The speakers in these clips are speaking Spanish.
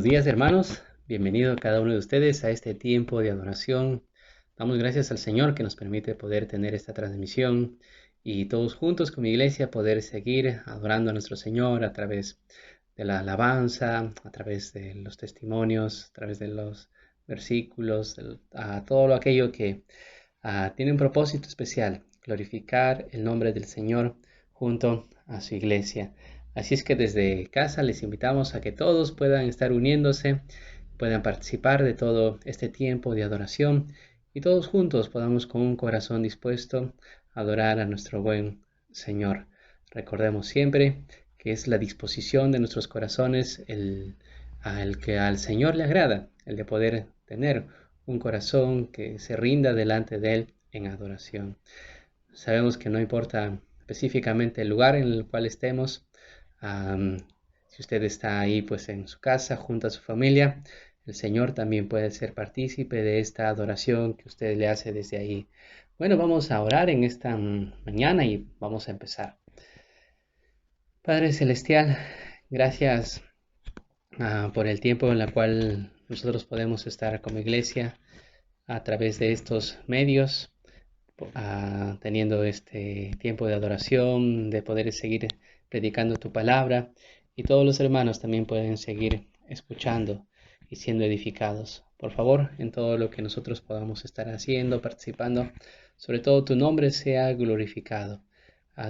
Buenos días, hermanos. Bienvenido a cada uno de ustedes a este tiempo de adoración. Damos gracias al Señor que nos permite poder tener esta transmisión y todos juntos como iglesia poder seguir adorando a nuestro Señor a través de la alabanza, a través de los testimonios, a través de los versículos, a todo aquello que tiene un propósito especial, glorificar el nombre del Señor junto a su iglesia. Así es que desde casa les invitamos a que todos puedan estar uniéndose, puedan participar de todo este tiempo de adoración y todos juntos podamos con un corazón dispuesto a adorar a nuestro buen Señor. Recordemos siempre que es la disposición de nuestros corazones el que al Señor le agrada, el de poder tener un corazón que se rinda delante de Él en adoración. Sabemos que no importa específicamente el lugar en el cual estemos, si usted está ahí pues en su casa junto a su familia, el Señor también puede ser partícipe de esta adoración que usted le hace desde ahí. Bueno, vamos a orar en esta mañana y vamos a empezar. Padre Celestial, gracias por el tiempo en el cual nosotros podemos estar como iglesia a través de estos medios, teniendo este tiempo de adoración, de poder seguir predicando tu palabra, y todos los hermanos también pueden seguir escuchando y siendo edificados. Por favor, en todo lo que nosotros podamos estar haciendo, participando, sobre todo tu nombre sea glorificado,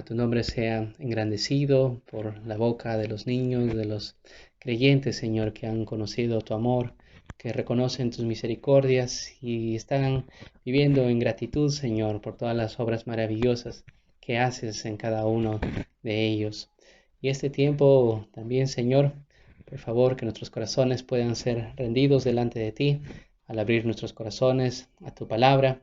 tu nombre sea engrandecido por la boca de los niños, de los creyentes, Señor, que han conocido tu amor, que reconocen tus misericordias y están viviendo en gratitud, Señor, por todas las obras maravillosas que haces en cada uno de ellos. Y este tiempo también, Señor, por favor, que nuestros corazones puedan ser rendidos delante de ti al abrir nuestros corazones a tu palabra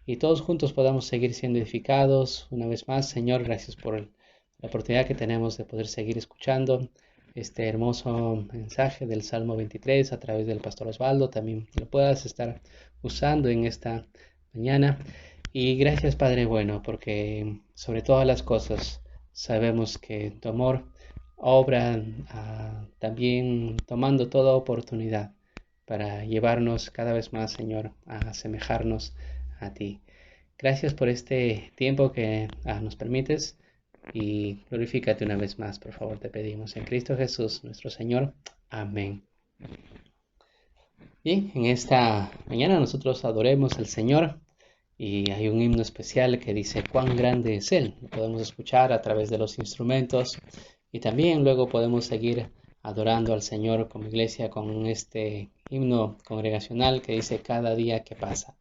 y todos juntos podamos seguir siendo edificados. Una vez más, Señor, gracias por la oportunidad que tenemos de poder seguir escuchando este hermoso mensaje del Salmo 23 a través del Pastor Osvaldo. También lo puedas estar usando en esta mañana. Y gracias, Padre bueno, porque sobre todas las cosas sabemos que tu amor obra también tomando toda oportunidad para llevarnos cada vez más, Señor, a asemejarnos a ti. Gracias por este tiempo que nos permites y glorifícate una vez más, por favor, te pedimos en Cristo Jesús, nuestro Señor. Amén. Bien, en esta mañana nosotros adoremos al Señor y hay un himno especial que dice cuán grande es Él. Lo podemos escuchar a través de los instrumentos y también luego podemos seguir adorando al Señor como iglesia con este himno congregacional que dice cada día que pasa.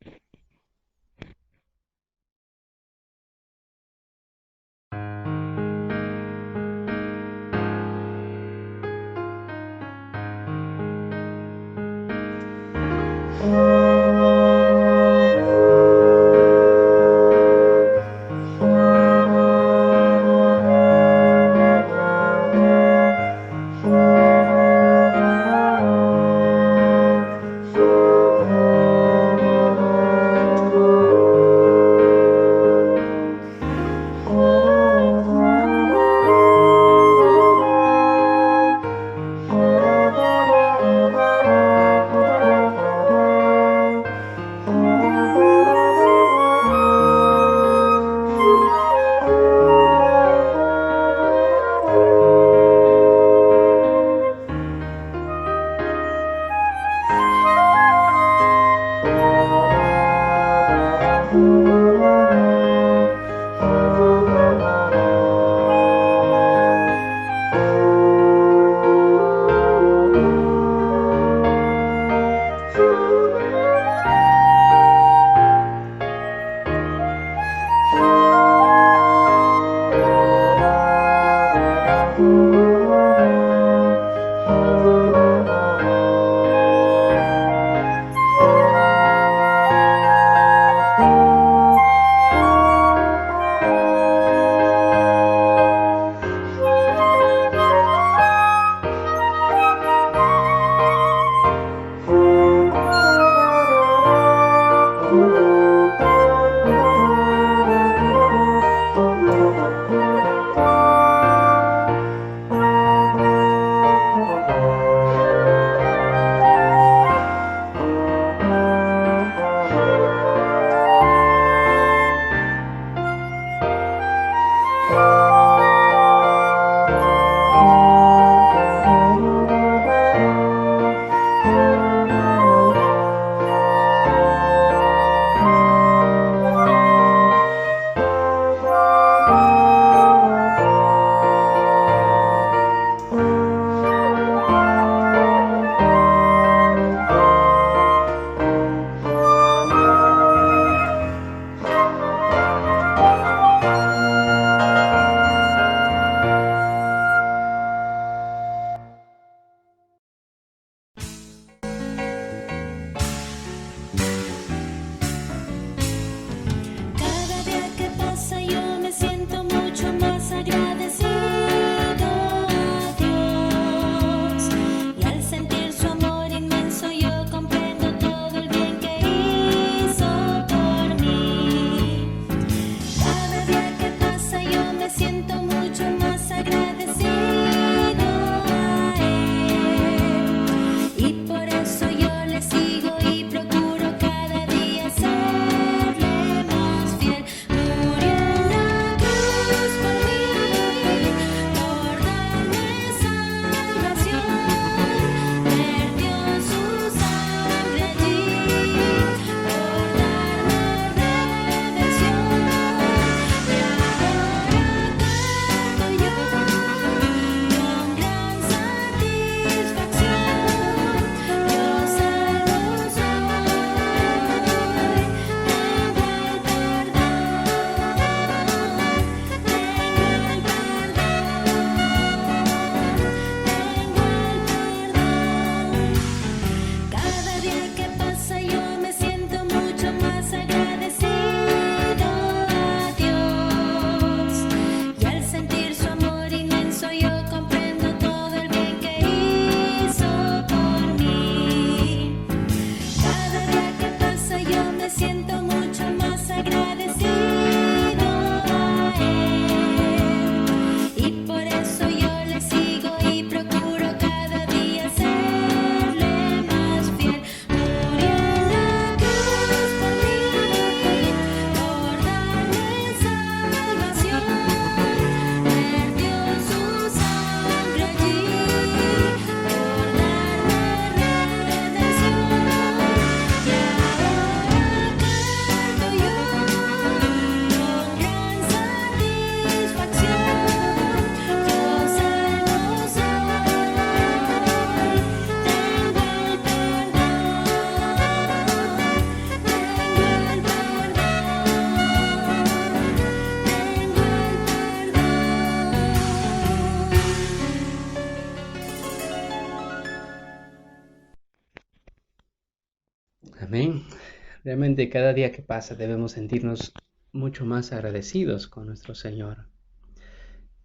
Realmente cada día que pasa debemos sentirnos mucho más agradecidos con nuestro Señor.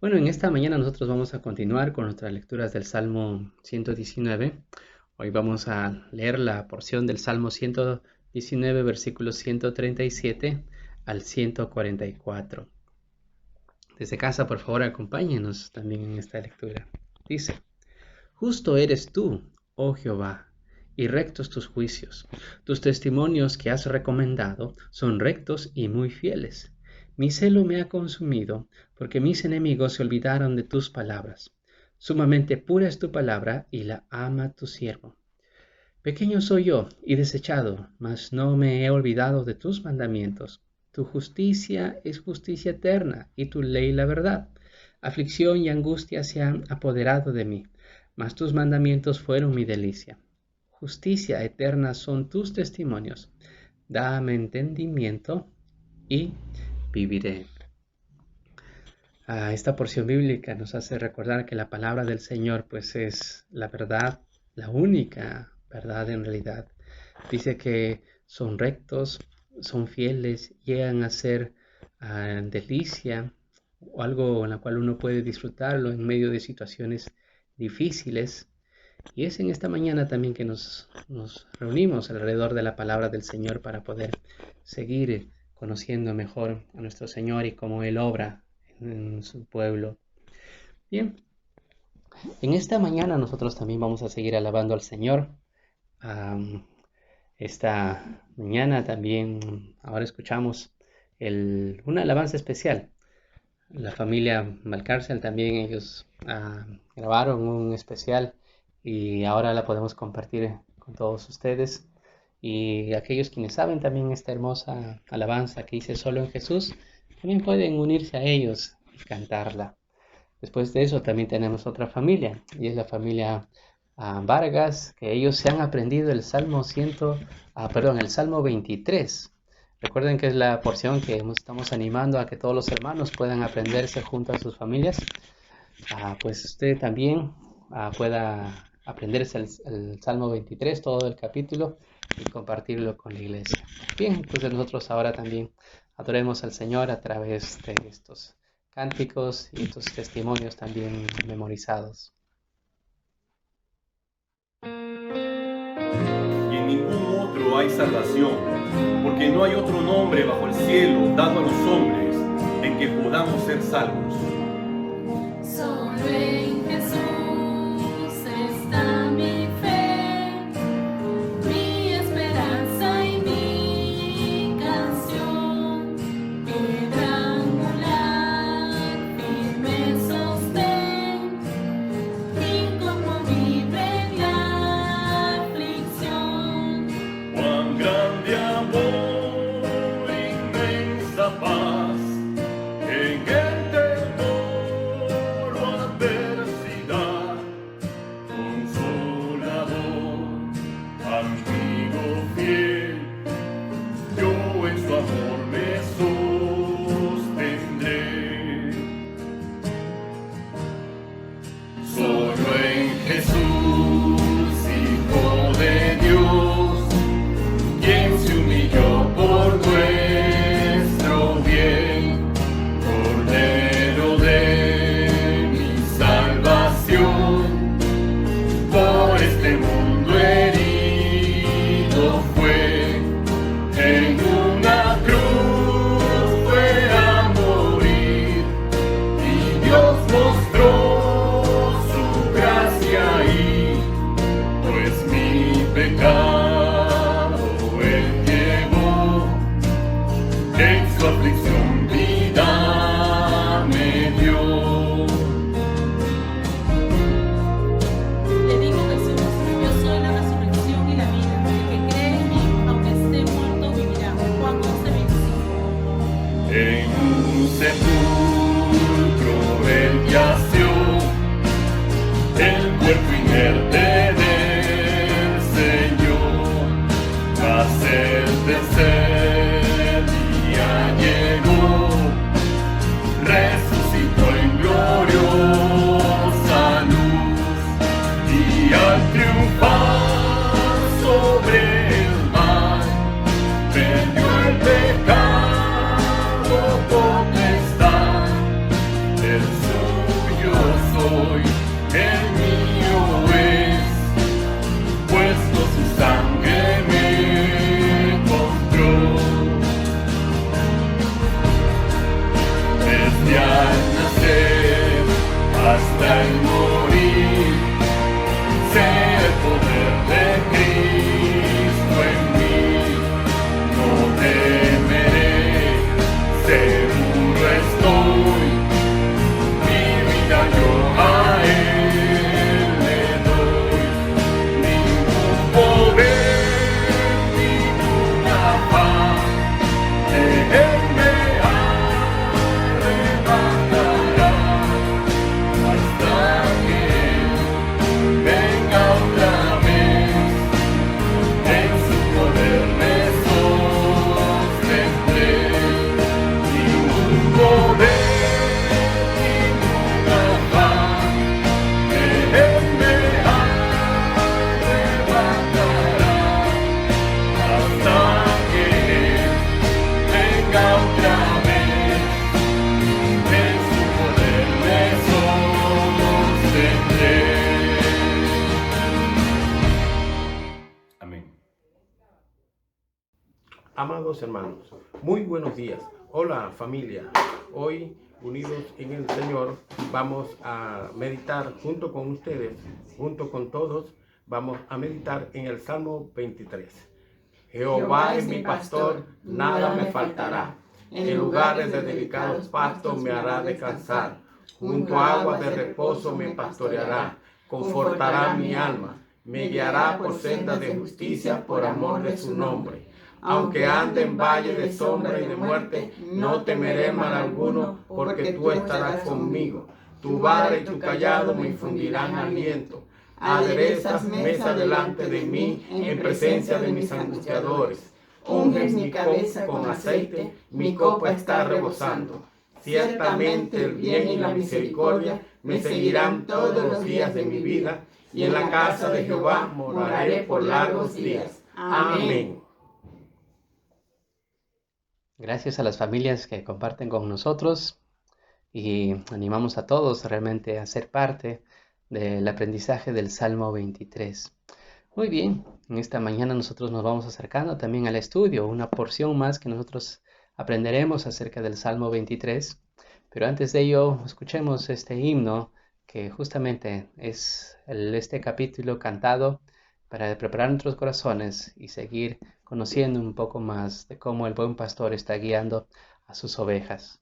Bueno, en esta mañana nosotros vamos a continuar con nuestras lecturas del Salmo 119. Hoy vamos a leer la porción del Salmo 119, versículos 137 al 144. Desde casa, por favor, acompáñenos también en esta lectura. Dice: Justo eres tú, oh Jehová, y rectos tus juicios. Tus testimonios que has recomendado son rectos y muy fieles. Mi celo me ha consumido, porque mis enemigos se olvidaron de tus palabras. Sumamente pura es tu palabra, y la ama tu siervo. Pequeño soy yo y desechado, mas no me he olvidado de tus mandamientos. Tu justicia es justicia eterna, y tu ley la verdad. Aflicción y angustia se han apoderado de mí, mas tus mandamientos fueron mi delicia. Justicia eterna son tus testimonios. Dame entendimiento y viviré. Esta porción bíblica nos hace recordar que la palabra del Señor pues es la verdad, la única verdad en realidad. Dice que son rectos, son fieles, llegan a ser delicia o algo en la cual uno puede disfrutarlo en medio de situaciones difíciles. Y es en esta mañana también que nos reunimos alrededor de la palabra del Señor para poder seguir conociendo mejor a nuestro Señor y cómo Él obra en su pueblo. Bien, en esta mañana nosotros también vamos a seguir alabando al Señor. Esta mañana también ahora escuchamos una alabanza especial. La familia Valcárcel también ellos grabaron un especial y ahora la podemos compartir con todos ustedes. Y aquellos quienes saben también esta hermosa alabanza que dice Solo en Jesús, también pueden unirse a ellos y cantarla. Después de eso también tenemos otra familia, y es la familia Vargas, que ellos se han aprendido el Salmo 23. Recuerden que es la porción que estamos animando a que todos los hermanos puedan aprenderse junto a sus familias. Pues usted también pueda aprenderse el Salmo 23, todo el capítulo, y compartirlo con la iglesia. Bien, entonces nosotros ahora también adoremos al Señor a través de estos cánticos y estos testimonios también memorizados. Y en ningún otro hay salvación, porque no hay otro nombre bajo el cielo dado a los hombres en que podamos ser salvos. Solo en Jesús está mi fe, mi esperanza y mi canción. Piedra angular, firme sostén, inconmovible en la aflicción. Cuán grande amor, inmensa paz, en el temor o adversidad, consolador, amigo fiel, yo en su amor me sostendré. Solo en Jesús, Hijo de Dios, quien se humilló por nuestro bien, Cordero de mi salvación, por este mundo herido fue, en una cruz fue a morir, y Dios mostró su gracia ahí, pues mi pecado Él llevó, en su aflicción vida me dio. Le digo Jesús, yo soy la resurrección y la vida. El que cree en mí, aunque esté muerto, vivirá. Juan 11:25. En un sepulcro Él yació, el cuerpo inerte del Señor, mas el tercer día llegó, resucitó en gloriosa luz, y al triunfar sobre el mal, desde al nacer hasta el morir, sé el poder de Cristo en mí. No temeré, seguro estoy, mi vida yo a Él le doy. Ningún poder, ninguna paz de Él me arrebatará, hasta que Él venga otra vez. En su poder me sostendré. Ningún poder, ninguna paz de Él me arrebatará, hasta que Él venga otra vez. En su poder me sostendré. Amén. Amados hermanos, muy buenos días. Hola familia. Hoy, unidos en el Señor, vamos a meditar junto con ustedes, junto con todos, vamos a meditar en el Salmo 23. Jehová es mi pastor, nada me faltará. En lugares de delicados pastos me hará descansar. Junto a aguas de reposo me pastoreará. Confortará mi alma. Me guiará por sendas de justicia por amor de su nombre. Aunque ande en valle de sombra y de muerte, no temeré mal alguno, porque tú estarás conmigo. Tu vara y tu callado me infundirán aliento. Aderezas mesa delante de mí, en presencia de mis angustiadores. Unges mi cabeza con aceite, mi copa está rebosando. Ciertamente el bien y la misericordia me seguirán todos los días de mi vida, y en la casa de Jehová moraré por largos días. Amén. Gracias a las familias que comparten con nosotros y animamos a todos realmente a ser parte del aprendizaje del Salmo 23. Muy bien, en esta mañana nosotros nos vamos acercando también al estudio, una porción más que nosotros aprenderemos acerca del Salmo 23. Pero antes de ello, escuchemos este himno que justamente es este capítulo cantado para preparar nuestros corazones y seguir conociendo un poco más de cómo el buen pastor está guiando a sus ovejas.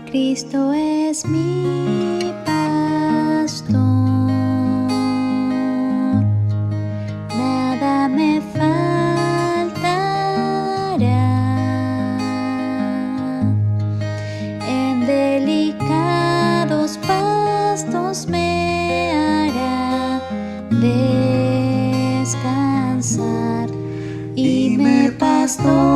Cristo es mi pastor, nada me faltará. En delicados pastos me hará descansar y me pastoreará.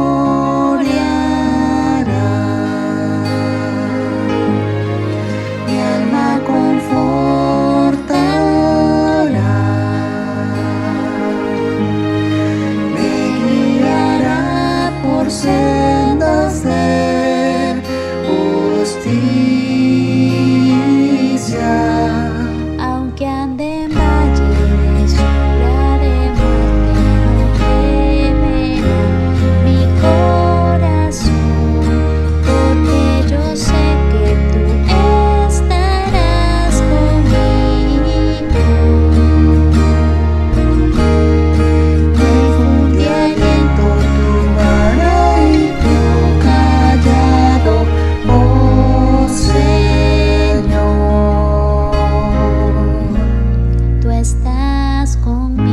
Sendas de justicia, aunque ande en valle de sombra de muerte, no temerá mi corazón, porque yo sé que tú estarás conmigo. Me infunde aliento tu vara y tu callado, oh Señor, tú estás conmigo.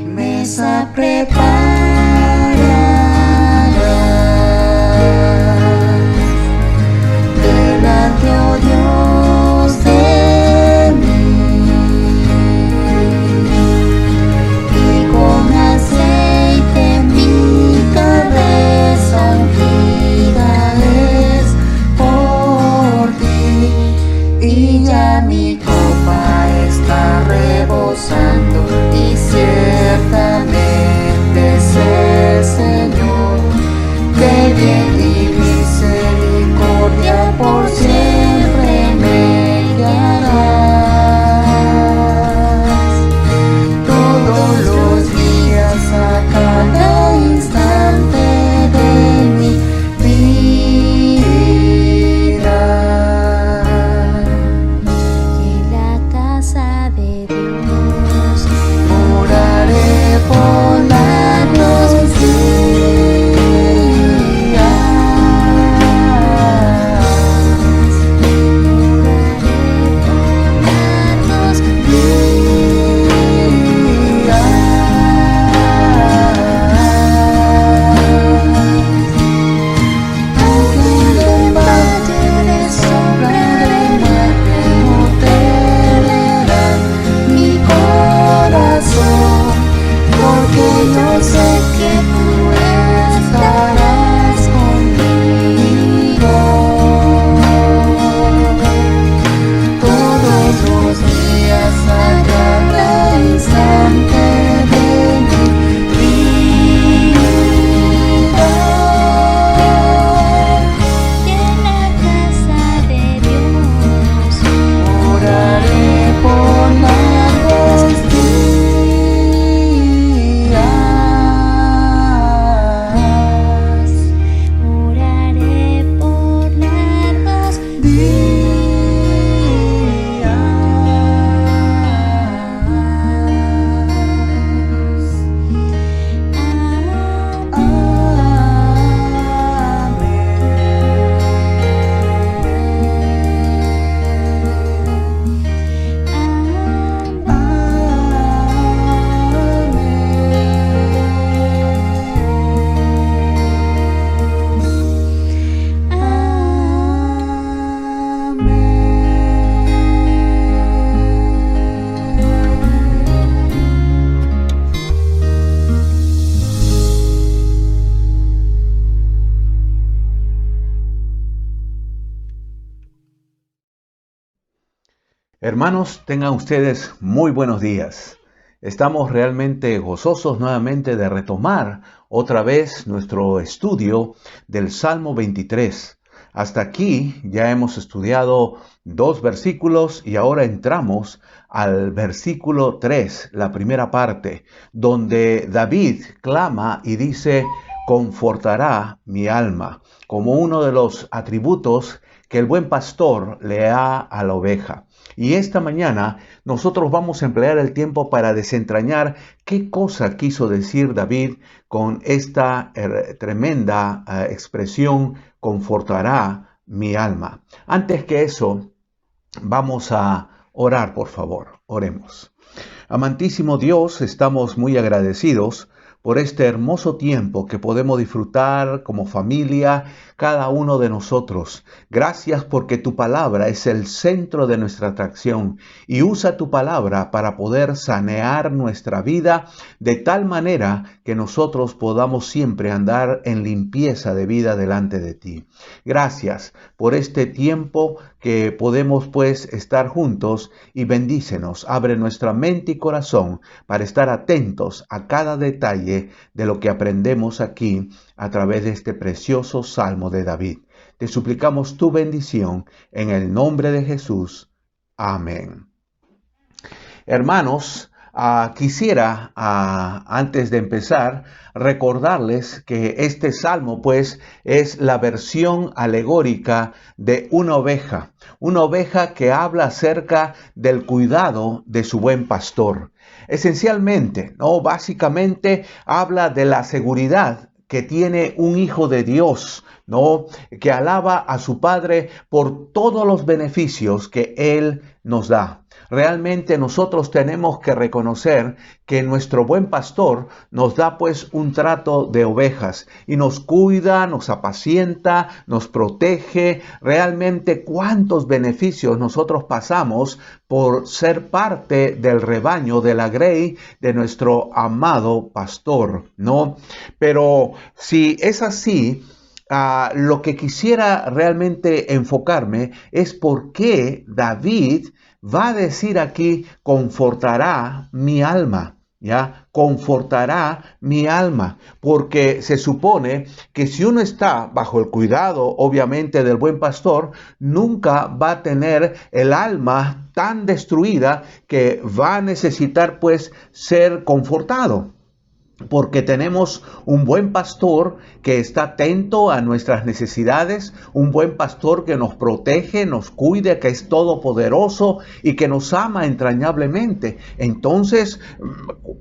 Mesa prepararás delante, oh Dios, de mí, y con aceite mi cabeza ungida es por ti, y ya mi copa está rebosando, y ciertamente Hermanos, tengan ustedes muy buenos días. Estamos realmente gozosos nuevamente de retomar otra vez nuestro estudio del Salmo 23. Hasta aquí ya hemos estudiado 2 versículos y ahora entramos al versículo 3, la primera parte, donde David clama y dice: confortará mi alma, como uno de los atributos que el buen pastor le da a la oveja. Y esta mañana nosotros vamos a emplear el tiempo para desentrañar qué cosa quiso decir David con esta tremenda expresión: confortará mi alma. Antes que eso, vamos a orar, por favor. Oremos. Amantísimo Dios, estamos muy agradecidos por este hermoso tiempo que podemos disfrutar como familia, cada uno de nosotros. Gracias porque tu palabra es el centro de nuestra atracción y usa tu palabra para poder sanear nuestra vida de tal manera que nosotros podamos siempre andar en limpieza de vida delante de ti. Gracias por este tiempo que podemos pues estar juntos, y bendícenos, abre nuestra mente y corazón para estar atentos a cada detalle de lo que aprendemos aquí a través de este precioso Salmo de David. Te suplicamos tu bendición en el nombre de Jesús. Amén. Hermanos, quisiera, antes de empezar, recordarles que este salmo pues es la versión alegórica de una oveja que habla acerca del cuidado de su buen pastor. Esencialmente, básicamente habla de la seguridad que tiene un hijo de Dios, que alaba a su Padre por todos los beneficios que Él nos da. Realmente nosotros tenemos que reconocer que nuestro buen pastor nos da pues un trato de ovejas y nos cuida, nos apacienta, nos protege. Realmente cuántos beneficios nosotros pasamos por ser parte del rebaño, de la grey de nuestro amado pastor, ¿no? Pero si es así, lo que quisiera realmente enfocarme es por qué David va a decir aquí: confortará mi alma. ¿Ya? Confortará mi alma, porque se supone que si uno está bajo el cuidado, obviamente, del buen pastor, nunca va a tener el alma tan destruida que va a necesitar pues ser confortado. Porque tenemos un buen pastor que está atento a nuestras necesidades, un buen pastor que nos protege, nos cuida, que es todopoderoso y que nos ama entrañablemente. Entonces,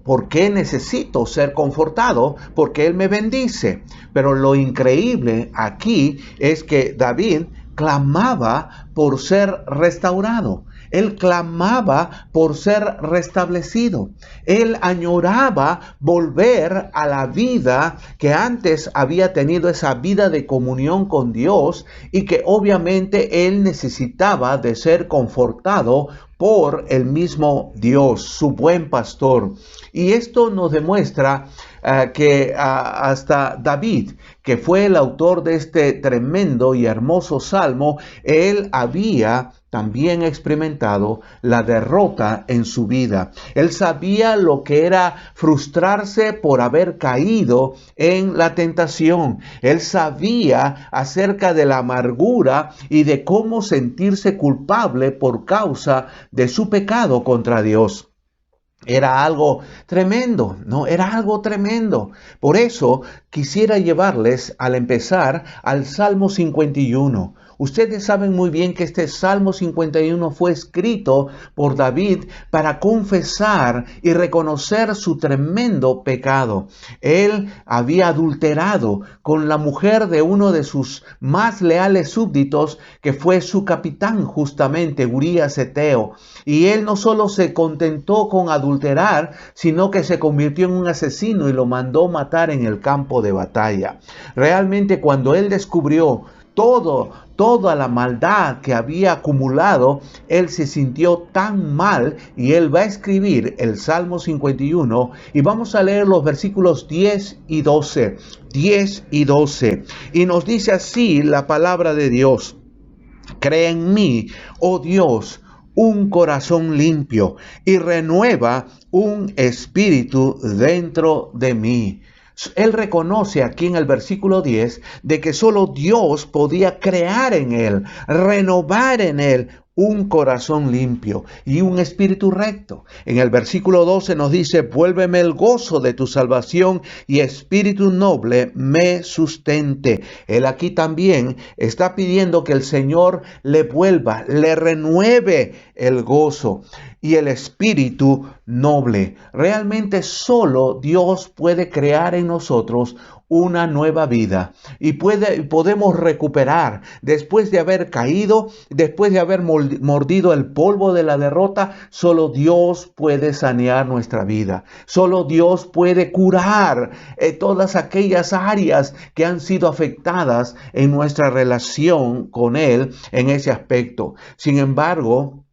¿por qué necesito ser confortado? Porque Él me bendice. Pero lo increíble aquí es que David clamaba por ser restaurado. Él clamaba por ser restablecido. Él añoraba volver a la vida que antes había tenido, esa vida de comunión con Dios, y que obviamente él necesitaba de ser confortado por el mismo Dios, su buen pastor. Y esto nos demuestra que hasta David, que fue el autor de este tremendo y hermoso salmo, él había también experimentado la derrota en su vida. Él sabía lo que era frustrarse por haber caído en la tentación. Él sabía acerca de la amargura y de cómo sentirse culpable por causa de su pecado contra Dios. Era algo tremendo, ¿no? Era algo tremendo. Por eso quisiera llevarles al empezar al Salmo 51. Ustedes saben muy bien que este Salmo 51 fue escrito por David para confesar y reconocer su tremendo pecado. Él había adulterado con la mujer de uno de sus más leales súbditos, que fue su capitán justamente, Urías Eteo. Y él no solo se contentó con adulterar, sino que se convirtió en un asesino y lo mandó matar en el campo de batalla. Realmente, cuando él descubrió toda la maldad que había acumulado, él se sintió tan mal, y él va a escribir el Salmo 51, y vamos a leer los versículos 10 y 12. 10 y 12. Y nos dice así la palabra de Dios: Cree en mí, oh Dios, un corazón limpio y renueva un espíritu dentro de mí. Él reconoce aquí en el versículo 10 de que solo Dios podía crear en él, renovar en él un corazón limpio y un espíritu recto. En el versículo 12 nos dice: vuélveme el gozo de tu salvación y espíritu noble me sustente. Él aquí también está pidiendo que el Señor le vuelva, le renueve el gozo y el espíritu noble. Realmente solo Dios puede crear en nosotros una nueva vida y podemos recuperar después de haber caído, después de haber mordido el polvo de la derrota. Solo Dios puede sanear nuestra vida. Solo Dios puede curar todas aquellas áreas que han sido afectadas en nuestra relación con Él en ese aspecto. Sin embargo,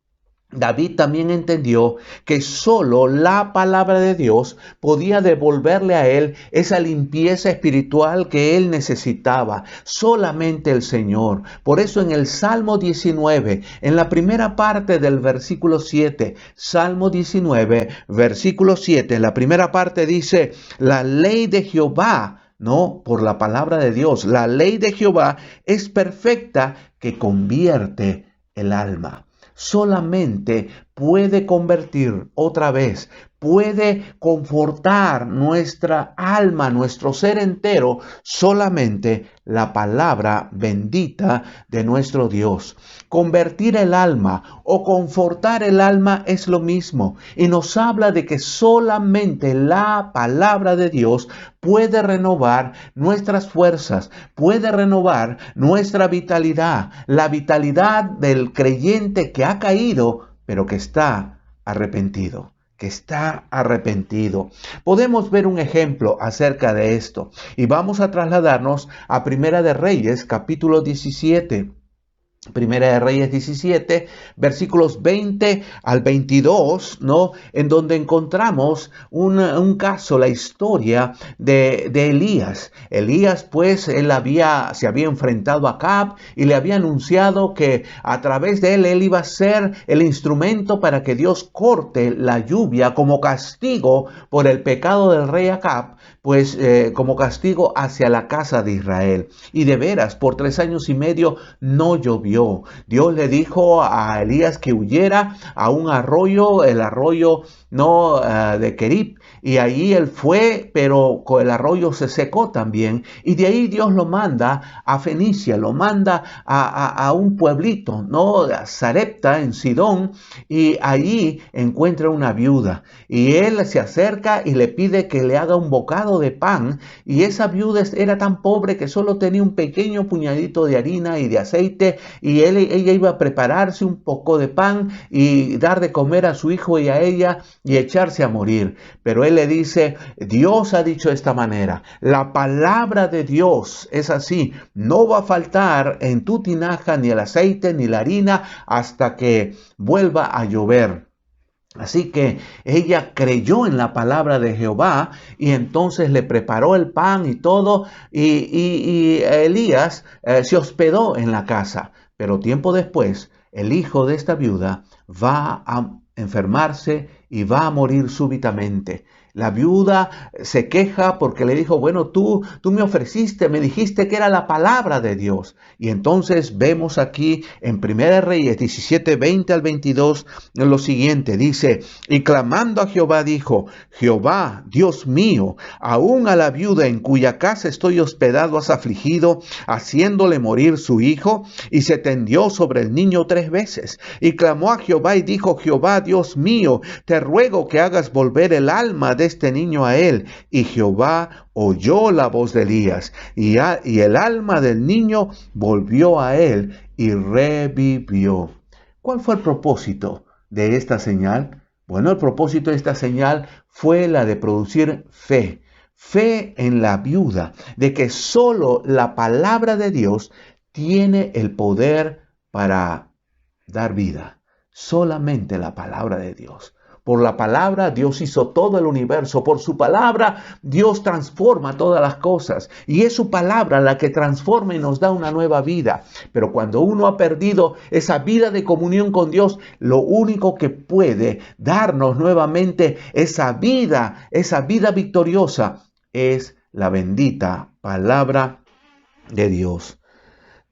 David también entendió que solo la palabra de Dios podía devolverle a él esa limpieza espiritual que él necesitaba. Solamente el Señor. Por eso en el Salmo 19, en la primera parte del versículo 7, Salmo 19, versículo 7, en la primera parte dice: la ley de Jehová, no, por la palabra de Dios, la ley de Jehová es perfecta, que convierte el alma. Solamente puede convertir otra vez, puede confortar nuestra alma, nuestro ser entero, solamente la palabra bendita de nuestro Dios. Convertir el alma o confortar el alma es lo mismo, y nos habla de que solamente la palabra de Dios puede renovar nuestras fuerzas, puede renovar nuestra vitalidad, la vitalidad del creyente que ha caído, pero que está arrepentido. Podemos ver un ejemplo acerca de esto y vamos a trasladarnos a Primera de Reyes, capítulo 17. Primera de Reyes 17, versículos 20 al 22, ¿no? En donde encontramos un caso, la historia de Elías. Elías, pues, se había enfrentado a Acab y le había anunciado que a través de él iba a ser el instrumento para que Dios corte la lluvia como castigo por el pecado del rey Acab, pues como castigo hacia la casa de Israel. Y de veras, por 3 años y medio no llovió. Dios le dijo a Elías que huyera a un arroyo, el arroyo de Kerib, y ahí él fue, pero el arroyo se secó también, y de ahí Dios lo manda a Fenicia, lo manda a un pueblito, a Sarepta en Sidón, y allí encuentra una viuda, y él se acerca y le pide que le haga un bocado de pan, y esa viuda era tan pobre que solo tenía un pequeño puñadito de harina y de aceite, y ella iba a prepararse un poco de pan y dar de comer a su hijo y a ella y echarse a morir. Pero él le dice: Dios ha dicho de esta manera, la palabra de Dios es así, no va a faltar en tu tinaja ni el aceite ni la harina hasta que vuelva a llover. Así que ella creyó en la palabra de Jehová y entonces le preparó el pan y todo, y Elías se hospedó en la casa. Pero tiempo después, el hijo de esta viuda va a enfermarse y va a morir súbitamente. La viuda se queja porque le dijo: bueno, tú me ofreciste, me dijiste que era la palabra de Dios. Y entonces vemos aquí en Primera Reyes 17, 20 al 22, lo siguiente, dice: y clamando a Jehová dijo: Jehová, Dios mío, aún a la viuda en cuya casa estoy hospedado has afligido, haciéndole morir su hijo. Y se tendió sobre el niño 3 veces. Y clamó a Jehová y dijo: Jehová, Dios mío, te ruego que hagas volver el alma de este niño a él. Y Jehová oyó la voz de Elías, y el alma del niño volvió a él y revivió. ¿Cuál fue el propósito de esta señal? Bueno, el propósito de esta señal fue la de producir fe. Fe en la viuda, de que solo la palabra de Dios tiene el poder para dar vida. Solamente la palabra de Dios. Por la palabra Dios hizo todo el universo. Por su palabra Dios transforma todas las cosas. Y es su palabra la que transforma y nos da una nueva vida. Pero cuando uno ha perdido esa vida de comunión con Dios, lo único que puede darnos nuevamente esa vida victoriosa, es la bendita palabra de Dios.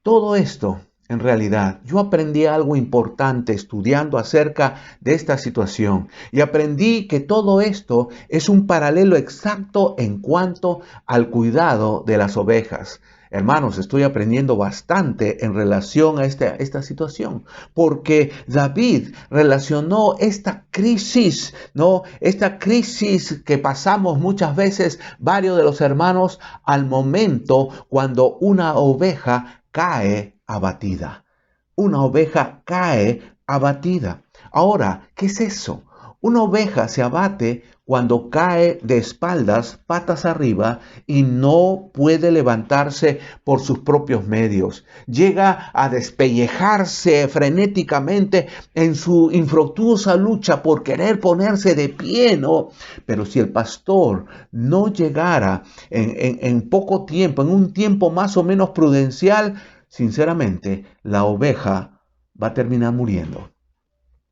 Todo esto, en realidad, yo aprendí algo importante estudiando acerca de esta situación, y aprendí que todo esto es un paralelo exacto en cuanto al cuidado de las ovejas. Hermanos, estoy aprendiendo bastante en relación a esta situación, porque David relacionó esta crisis, ¿no? Esta crisis que pasamos muchas veces varios de los hermanos al momento cuando una oveja cae abatida. Una oveja cae abatida. Ahora, ¿qué es eso? Una oveja se abate cuando cae de espaldas, patas arriba, y no puede levantarse por sus propios medios. Llega a despellejarse frenéticamente en su infructuosa lucha por querer ponerse de pie, ¿no? Pero si el pastor no llegara en poco tiempo, en un tiempo más o menos prudencial, sinceramente, la oveja va a terminar muriendo.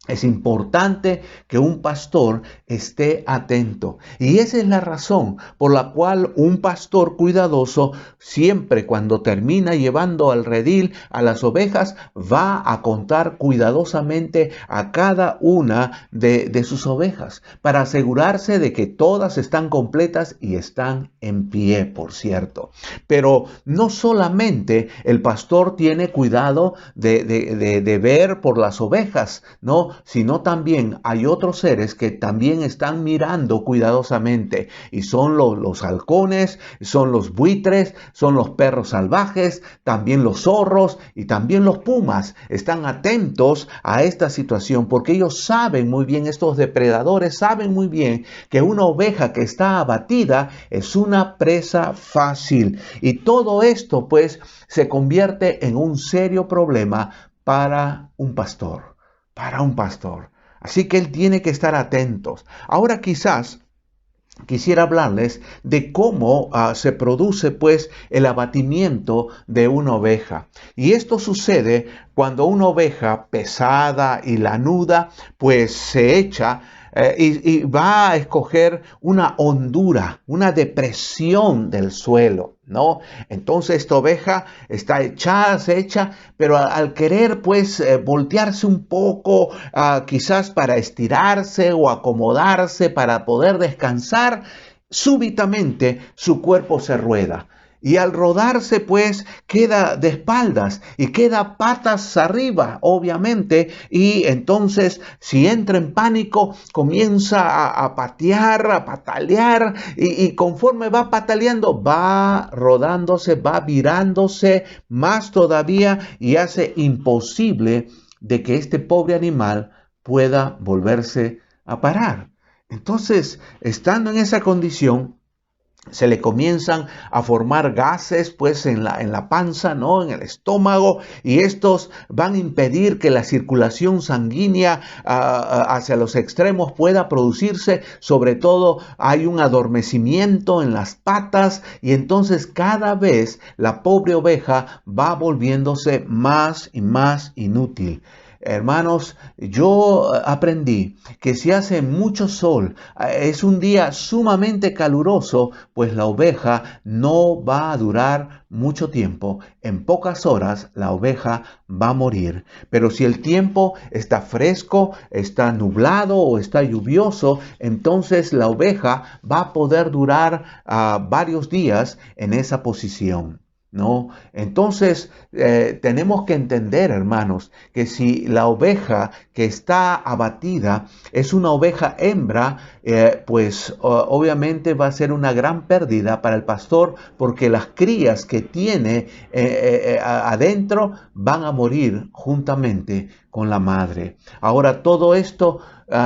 Es importante que un pastor esté atento, y esa es la razón por la cual un pastor cuidadoso siempre, cuando termina llevando al redil a las ovejas, va a contar cuidadosamente a cada una de sus ovejas para asegurarse de que todas están completas y están en pie, por cierto. Pero no solamente el pastor tiene cuidado de ver por las ovejas, ¿no? Sino también hay otros seres que también están mirando cuidadosamente, y son los halcones, son los buitres, son los perros salvajes, también los zorros y también los pumas. Están atentos a esta situación porque ellos saben muy bien, estos depredadores saben muy bien que una oveja que está abatida es una presa fácil, y todo esto pues se convierte en un serio problema para un pastor. Así que él tiene que estar atentos. Ahora quizás quisiera hablarles de cómo se produce pues el abatimiento de una oveja. Y esto sucede cuando una oveja pesada y lanuda pues se echa y va a escoger una hondura, una depresión del suelo, ¿no? Entonces esta oveja está echada, se echa, pero al querer pues voltearse un poco, quizás para estirarse o acomodarse para poder descansar, súbitamente su cuerpo se rueda. Y al rodarse pues queda de espaldas y queda patas arriba, obviamente, y entonces si entra en pánico comienza a patear, a patalear, y conforme va pataleando va rodándose, va virándose más todavía, y hace imposible de que este pobre animal pueda volverse a parar. Entonces, estando en esa condición, se le comienzan a formar gases pues en la panza, ¿no? En el estómago, y estos van a impedir que la circulación sanguínea hacia los extremos pueda producirse. Sobre todo hay un adormecimiento en las patas, y entonces cada vez la pobre oveja va volviéndose más y más inútil. Hermanos, yo aprendí que si hace mucho sol, es un día sumamente caluroso, pues la oveja no va a durar mucho tiempo. En pocas horas la oveja va a morir. Pero si el tiempo está fresco, está nublado o está lluvioso, entonces la oveja va a poder durar varios días en esa posición, ¿no? Entonces tenemos que entender, hermanos, que si la oveja que está abatida es una oveja hembra, pues obviamente va a ser una gran pérdida para el pastor, porque las crías que tiene adentro van a morir juntamente con la madre. Ahora todo esto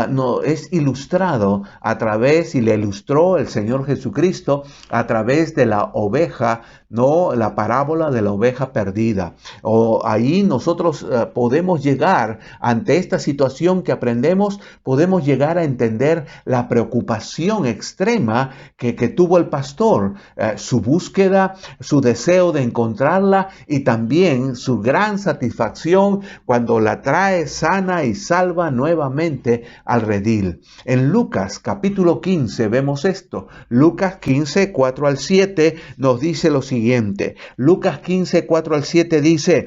no, es ilustrado a través, y le ilustró el Señor Jesucristo a través de la oveja, no, la parábola de la oveja perdida. O ahí nosotros podemos llegar ante esta situación que aprendemos, podemos llegar a entender la preocupación extrema que tuvo el pastor, su búsqueda, su deseo de encontrarla y también su gran satisfacción cuando la trae sana y salva nuevamente al redil. En Lucas capítulo 15 vemos esto. Lucas 15, 4 al 7 nos dice lo siguiente. Lucas 15, 4 al 7 dice: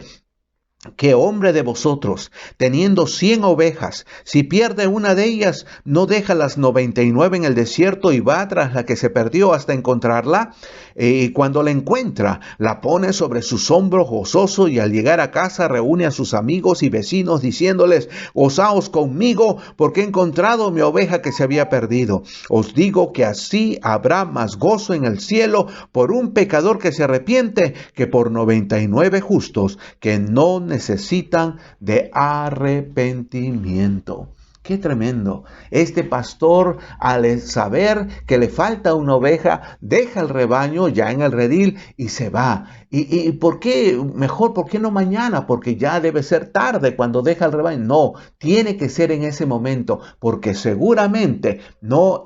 ¿Qué hombre de vosotros, teniendo 100 ovejas, si pierde una de ellas, no deja las 99 en el desierto y va tras la que se perdió hasta encontrarla? Y cuando la encuentra, la pone sobre sus hombros gozoso, y al llegar a casa reúne a sus amigos y vecinos diciéndoles: gozaos conmigo, porque he encontrado mi oveja que se había perdido. Os digo que así habrá más gozo en el cielo por un pecador que se arrepiente que por 99 justos que no necesitan de arrepentimiento. ¡Qué tremendo! Este pastor, al saber que le falta una oveja, deja el rebaño ya en el redil y se va. ¿Y por qué? Mejor, ¿por qué no mañana? Porque ya debe ser tarde cuando deja el rebaño. No, tiene que ser en ese momento, porque seguramente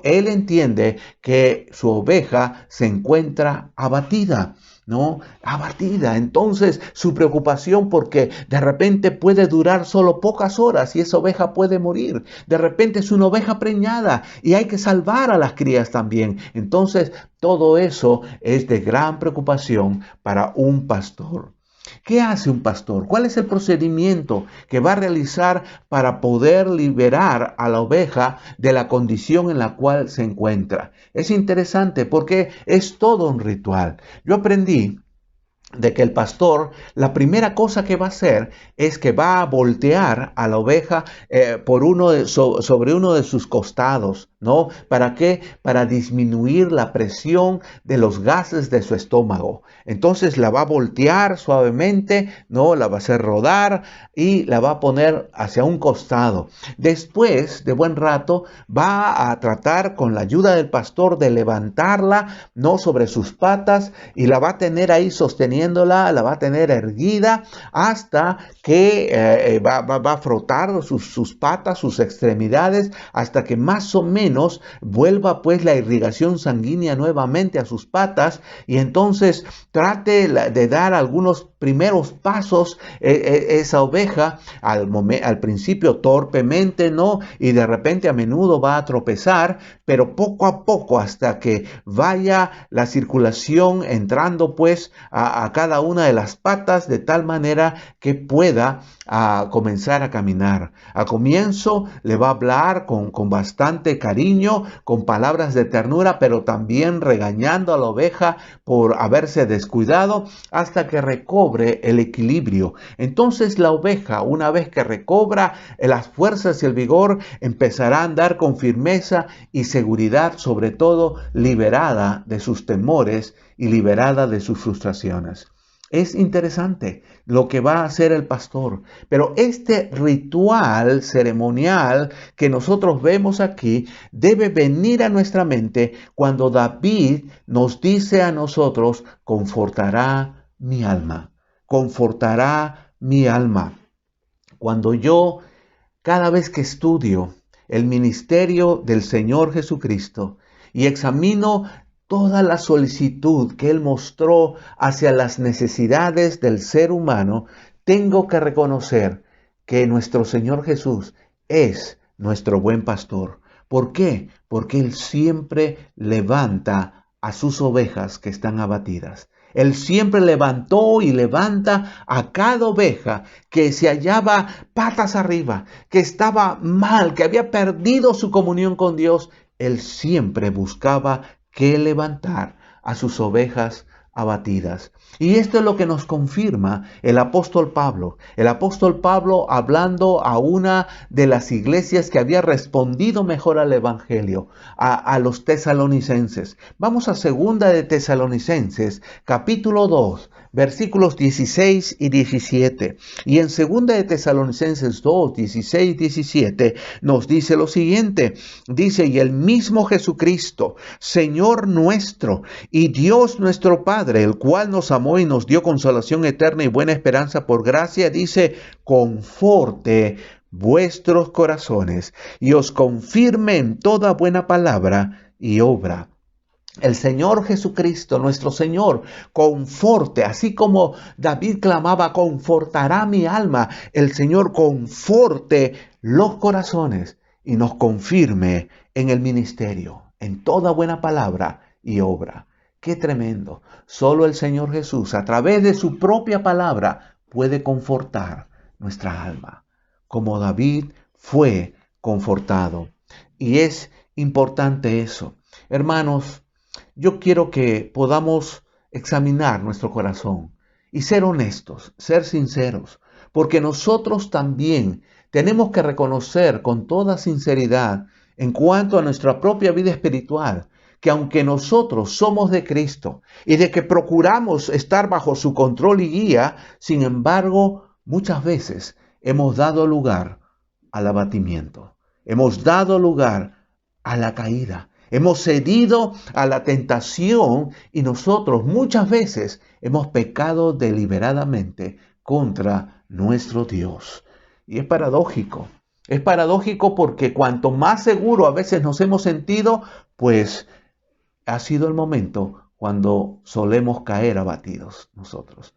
él entiende que su oveja se encuentra abatida. ¿No? Abatida. Entonces su preocupación, porque de repente puede durar solo pocas horas y esa oveja puede morir. De repente es una oveja preñada y hay que salvar a las crías también. Entonces todo eso es de gran preocupación para un pastor. ¿Qué hace un pastor? ¿Cuál es el procedimiento que va a realizar para poder liberar a la oveja de la condición en la cual se encuentra? Es interesante porque es todo un ritual. Yo aprendí de que el pastor, la primera cosa que va a hacer es que va a voltear a la oveja sobre uno de sus costados, ¿no? ¿Para qué? Para disminuir la presión de los gases de su estómago. Entonces la va a voltear suavemente, ¿no? La va a hacer rodar y la va a poner hacia un costado. Después de buen rato va a tratar con la ayuda del pastor de levantarla, ¿no? Sobre sus patas, y la va a tener ahí sosteniéndola, la va a tener erguida hasta que va a frotar sus patas, sus extremidades, hasta que más o menos vuelva pues la irrigación sanguínea nuevamente a sus patas, y entonces trate de dar algunos primeros pasos esa oveja al principio torpemente, ¿no? Y de repente a menudo va a tropezar, pero poco a poco hasta que vaya la circulación entrando pues a cada una de las patas, de tal manera que pueda comenzar a caminar. Al comienzo le va a hablar con bastante cariño, con palabras de ternura, pero también regañando a la oveja por haberse descuidado hasta que recobre el equilibrio. Entonces la oveja, una vez que recobra las fuerzas y el vigor, empezará a andar con firmeza y seguridad, sobre todo liberada de sus temores y liberada de sus frustraciones. Es interesante lo que va a hacer el pastor, pero este ritual ceremonial que nosotros vemos aquí debe venir a nuestra mente cuando David nos dice a nosotros: confortará mi alma, confortará mi alma. Cuando yo, cada vez que estudio el ministerio del Señor Jesucristo y examino toda la solicitud que Él mostró hacia las necesidades del ser humano, tengo que reconocer que nuestro Señor Jesús es nuestro buen pastor. ¿Por qué? Porque Él siempre levanta a sus ovejas que están abatidas. Él siempre levantó y levanta a cada oveja que se hallaba patas arriba, que estaba mal, que había perdido su comunión con Dios. Él siempre buscaba que levantar a sus ovejas abatidas. Y esto es lo que nos confirma el apóstol Pablo. El apóstol Pablo hablando a una de las iglesias que había respondido mejor al evangelio, a los tesalonicenses. Vamos a segunda de Tesalonicenses, capítulo 2, versículos 16 y 17. Y en segunda de Tesalonicenses 2, 16 y 17 nos dice lo siguiente. Dice, y el mismo Jesucristo, Señor nuestro y Dios nuestro Padre, el cual nos amó y nos dio consolación eterna y buena esperanza por gracia, dice, conforte vuestros corazones y os confirme en toda buena palabra y obra. El Señor Jesucristo, nuestro Señor, conforte, así como David clamaba, confortará mi alma, el Señor conforte los corazones y nos confirme en el ministerio, en toda buena palabra y obra. ¡Qué tremendo! Solo el Señor Jesús, a través de su propia palabra, puede confortar nuestra alma, como David fue confortado. Y es importante eso. Hermanos, yo quiero que podamos examinar nuestro corazón y ser honestos, ser sinceros, porque nosotros también tenemos que reconocer con toda sinceridad en cuanto a nuestra propia vida espiritual, que aunque nosotros somos de Cristo y de que procuramos estar bajo su control y guía, sin embargo, muchas veces hemos dado lugar al abatimiento, hemos dado lugar a la caída, hemos cedido a la tentación y nosotros muchas veces hemos pecado deliberadamente contra nuestro Dios. Y es paradójico porque cuanto más seguro a veces nos hemos sentido, pues ha sido el momento cuando solemos caer abatidos nosotros.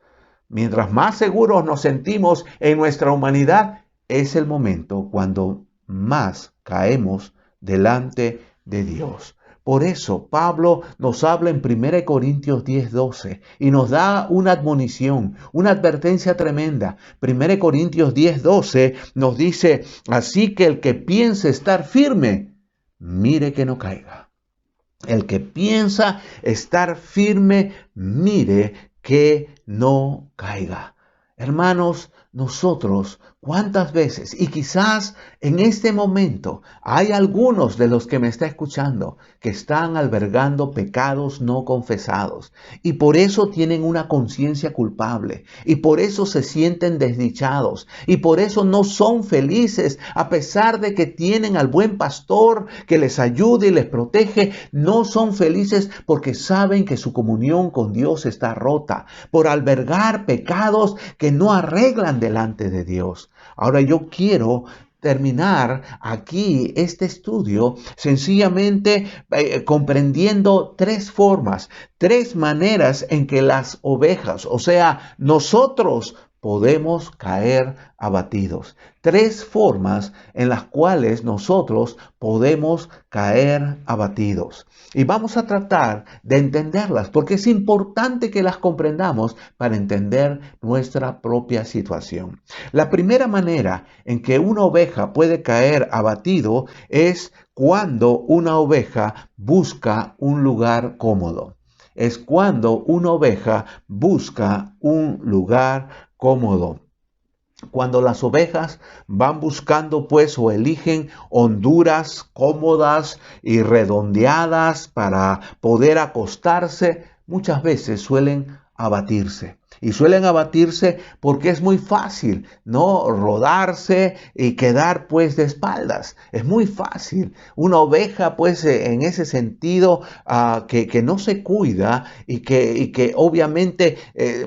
Mientras más seguros nos sentimos en nuestra humanidad, es el momento cuando más caemos delante de Dios. Por eso Pablo nos habla en 1 Corintios 10:12 y nos da una admonición, una advertencia tremenda. 1 Corintios 10:12 nos dice, así que el que piense estar firme, mire que no caiga. El que piensa estar firme, mire que no caiga. Hermanos, nosotros, ¿cuántas veces? Y quizás en este momento hay algunos de los que me está escuchando que están albergando pecados no confesados y por eso tienen una conciencia culpable y por eso se sienten desdichados y por eso no son felices a pesar de que tienen al buen pastor que les ayude y les protege. No son felices porque saben que su comunión con Dios está rota por albergar pecados que no arreglan delante de Dios. Ahora yo quiero terminar aquí este estudio sencillamente comprendiendo tres formas, tres maneras en que las ovejas, o sea, nosotros podemos caer abatidos. Tres formas en las cuales nosotros podemos caer abatidos. Y vamos a tratar de entenderlas porque es importante que las comprendamos para entender nuestra propia situación. La primera manera en que una oveja puede caer abatido es cuando una oveja busca un lugar cómodo. Es cuando una oveja busca un lugar cómodo. Cuando las ovejas van buscando pues o eligen honduras cómodas y redondeadas para poder acostarse, muchas veces suelen abatirse. Y suelen abatirse porque es muy fácil, ¿no? Rodarse y quedar pues de espaldas. Es muy fácil. Una oveja pues en ese sentido que no se cuida y que obviamente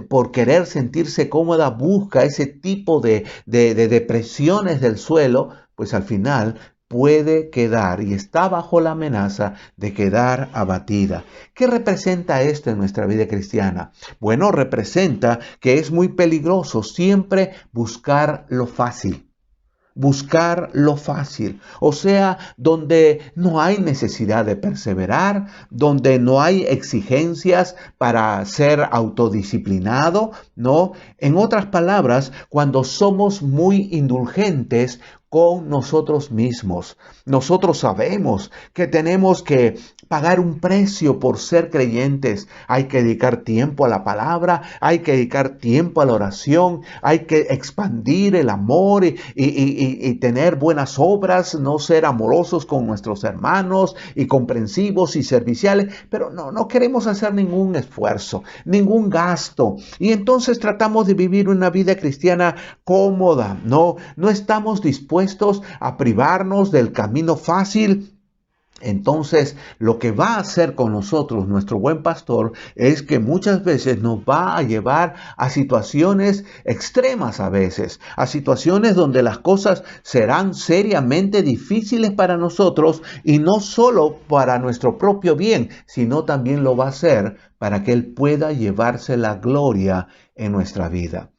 por querer sentirse cómoda busca ese tipo de depresiones del suelo, pues al final puede quedar y está bajo la amenaza de quedar abatida. ¿Qué representa esto en nuestra vida cristiana? Bueno, representa que es muy peligroso siempre buscar lo fácil. Buscar lo fácil, o sea, donde no hay necesidad de perseverar, donde no hay exigencias para ser autodisciplinado, ¿no? En otras palabras, cuando somos muy indulgentes con nosotros mismos. Nosotros sabemos que tenemos que pagar un precio por ser creyentes. Hay que dedicar tiempo a la palabra, hay que dedicar tiempo a la oración, hay que expandir el amor y tener buenas obras, no ser amorosos con nuestros hermanos y comprensivos y serviciales, pero no queremos hacer ningún esfuerzo, ningún gasto. Y entonces tratamos de vivir una vida cristiana cómoda. No estamos dispuestos a privarnos del camino fácil. Entonces, lo que va a hacer con nosotros nuestro buen pastor es que muchas veces nos va a llevar a situaciones extremas a veces, a situaciones donde las cosas serán seriamente difíciles para nosotros y no solo para nuestro propio bien, sino también lo va a hacer para que Él pueda llevarse la gloria en nuestra vida.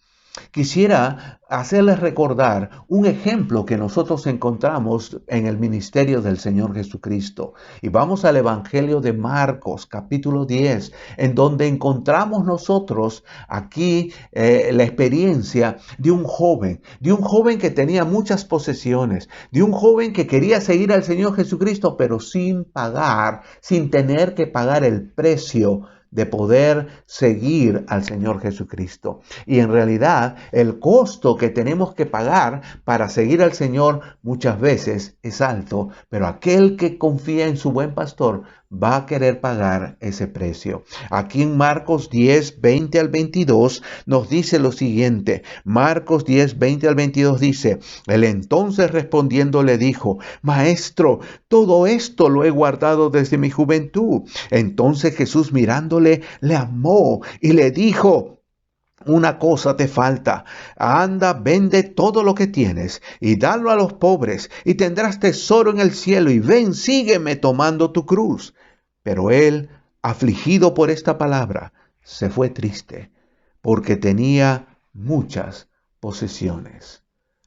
Quisiera hacerles recordar un ejemplo que nosotros encontramos en el ministerio del Señor Jesucristo. Y vamos al Evangelio de Marcos, capítulo 10, en donde encontramos nosotros aquí la experiencia de un joven que tenía muchas posesiones, de un joven que quería seguir al Señor Jesucristo, pero sin tener que pagar el precio de poder seguir al Señor Jesucristo. Y en realidad el costo que tenemos que pagar para seguir al Señor muchas veces es alto, pero aquel que confía en su buen pastor va a querer pagar ese precio. Aquí en Marcos 10, 20 al 22 nos dice lo siguiente. Marcos 10, 20 al 22 dice: Él entonces respondiendo le dijo: Maestro, todo esto lo he guardado desde mi juventud. Entonces Jesús mirándole le amó y le dijo: una cosa te falta. Anda, vende todo lo que tienes y dalo a los pobres y tendrás tesoro en el cielo, y ven, sígueme tomando tu cruz. Pero él, afligido por esta palabra, se fue triste, porque tenía muchas posesiones.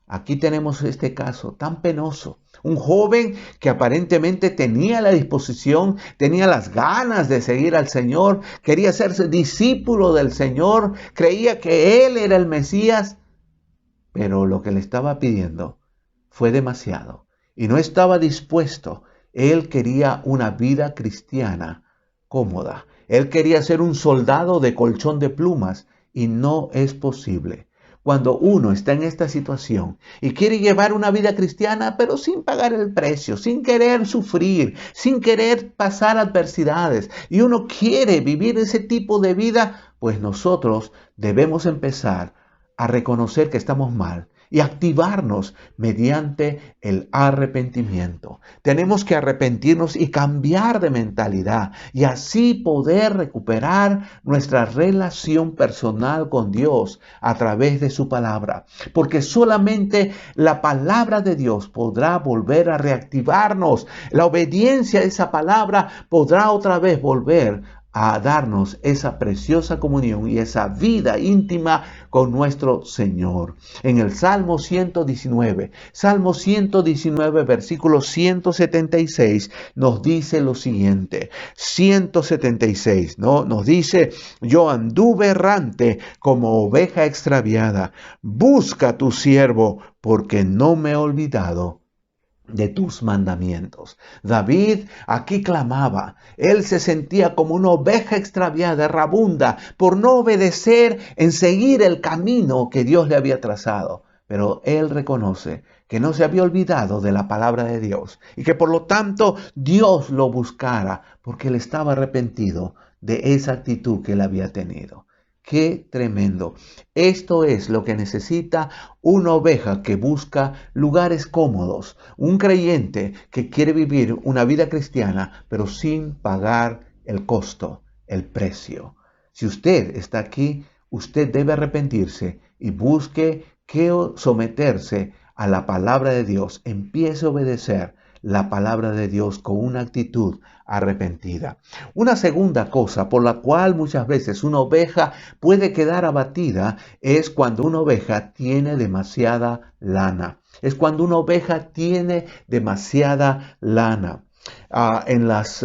Aquí tenemos este caso tan penoso. Un joven que aparentemente tenía la disposición, tenía las ganas de seguir al Señor, quería ser discípulo del Señor, creía que Él era el Mesías, pero lo que le estaba pidiendo fue demasiado y no estaba dispuesto. Él quería una vida cristiana cómoda. Él quería ser un soldado de colchón de plumas y no es posible. Cuando uno está en esta situación y quiere llevar una vida cristiana, pero sin pagar el precio, sin querer sufrir, sin querer pasar adversidades, y uno quiere vivir ese tipo de vida, pues nosotros debemos empezar a reconocer que estamos mal y activarnos mediante el arrepentimiento. Tenemos que arrepentirnos y cambiar de mentalidad y así poder recuperar nuestra relación personal con Dios a través de su palabra. Porque solamente la palabra de Dios podrá volver a reactivarnos. La obediencia a esa palabra podrá otra vez volver a darnos esa preciosa comunión y esa vida íntima con nuestro Señor. En el Salmo 119, versículo 176, nos dice lo siguiente. 176, ¿no? Nos dice: yo anduve errante como oveja extraviada. Busca a tu siervo, porque no me he olvidado de tus mandamientos. David aquí clamaba. Él se sentía como una oveja extraviada, errabunda, por no obedecer en seguir el camino que Dios le había trazado. Pero él reconoce que no se había olvidado de la palabra de Dios y que por lo tanto Dios lo buscara, porque él estaba arrepentido de esa actitud que él había tenido. ¡Qué tremendo! Esto es lo que necesita una oveja que busca lugares cómodos, un creyente que quiere vivir una vida cristiana, pero sin pagar el costo, el precio. Si usted está aquí, usted debe arrepentirse y busque someterse a la palabra de Dios. Empiece a obedecer la palabra de Dios con una actitud arrepentida. Una segunda cosa por la cual muchas veces una oveja puede quedar abatida es cuando una oveja tiene demasiada lana. Es cuando una oveja tiene demasiada lana. En las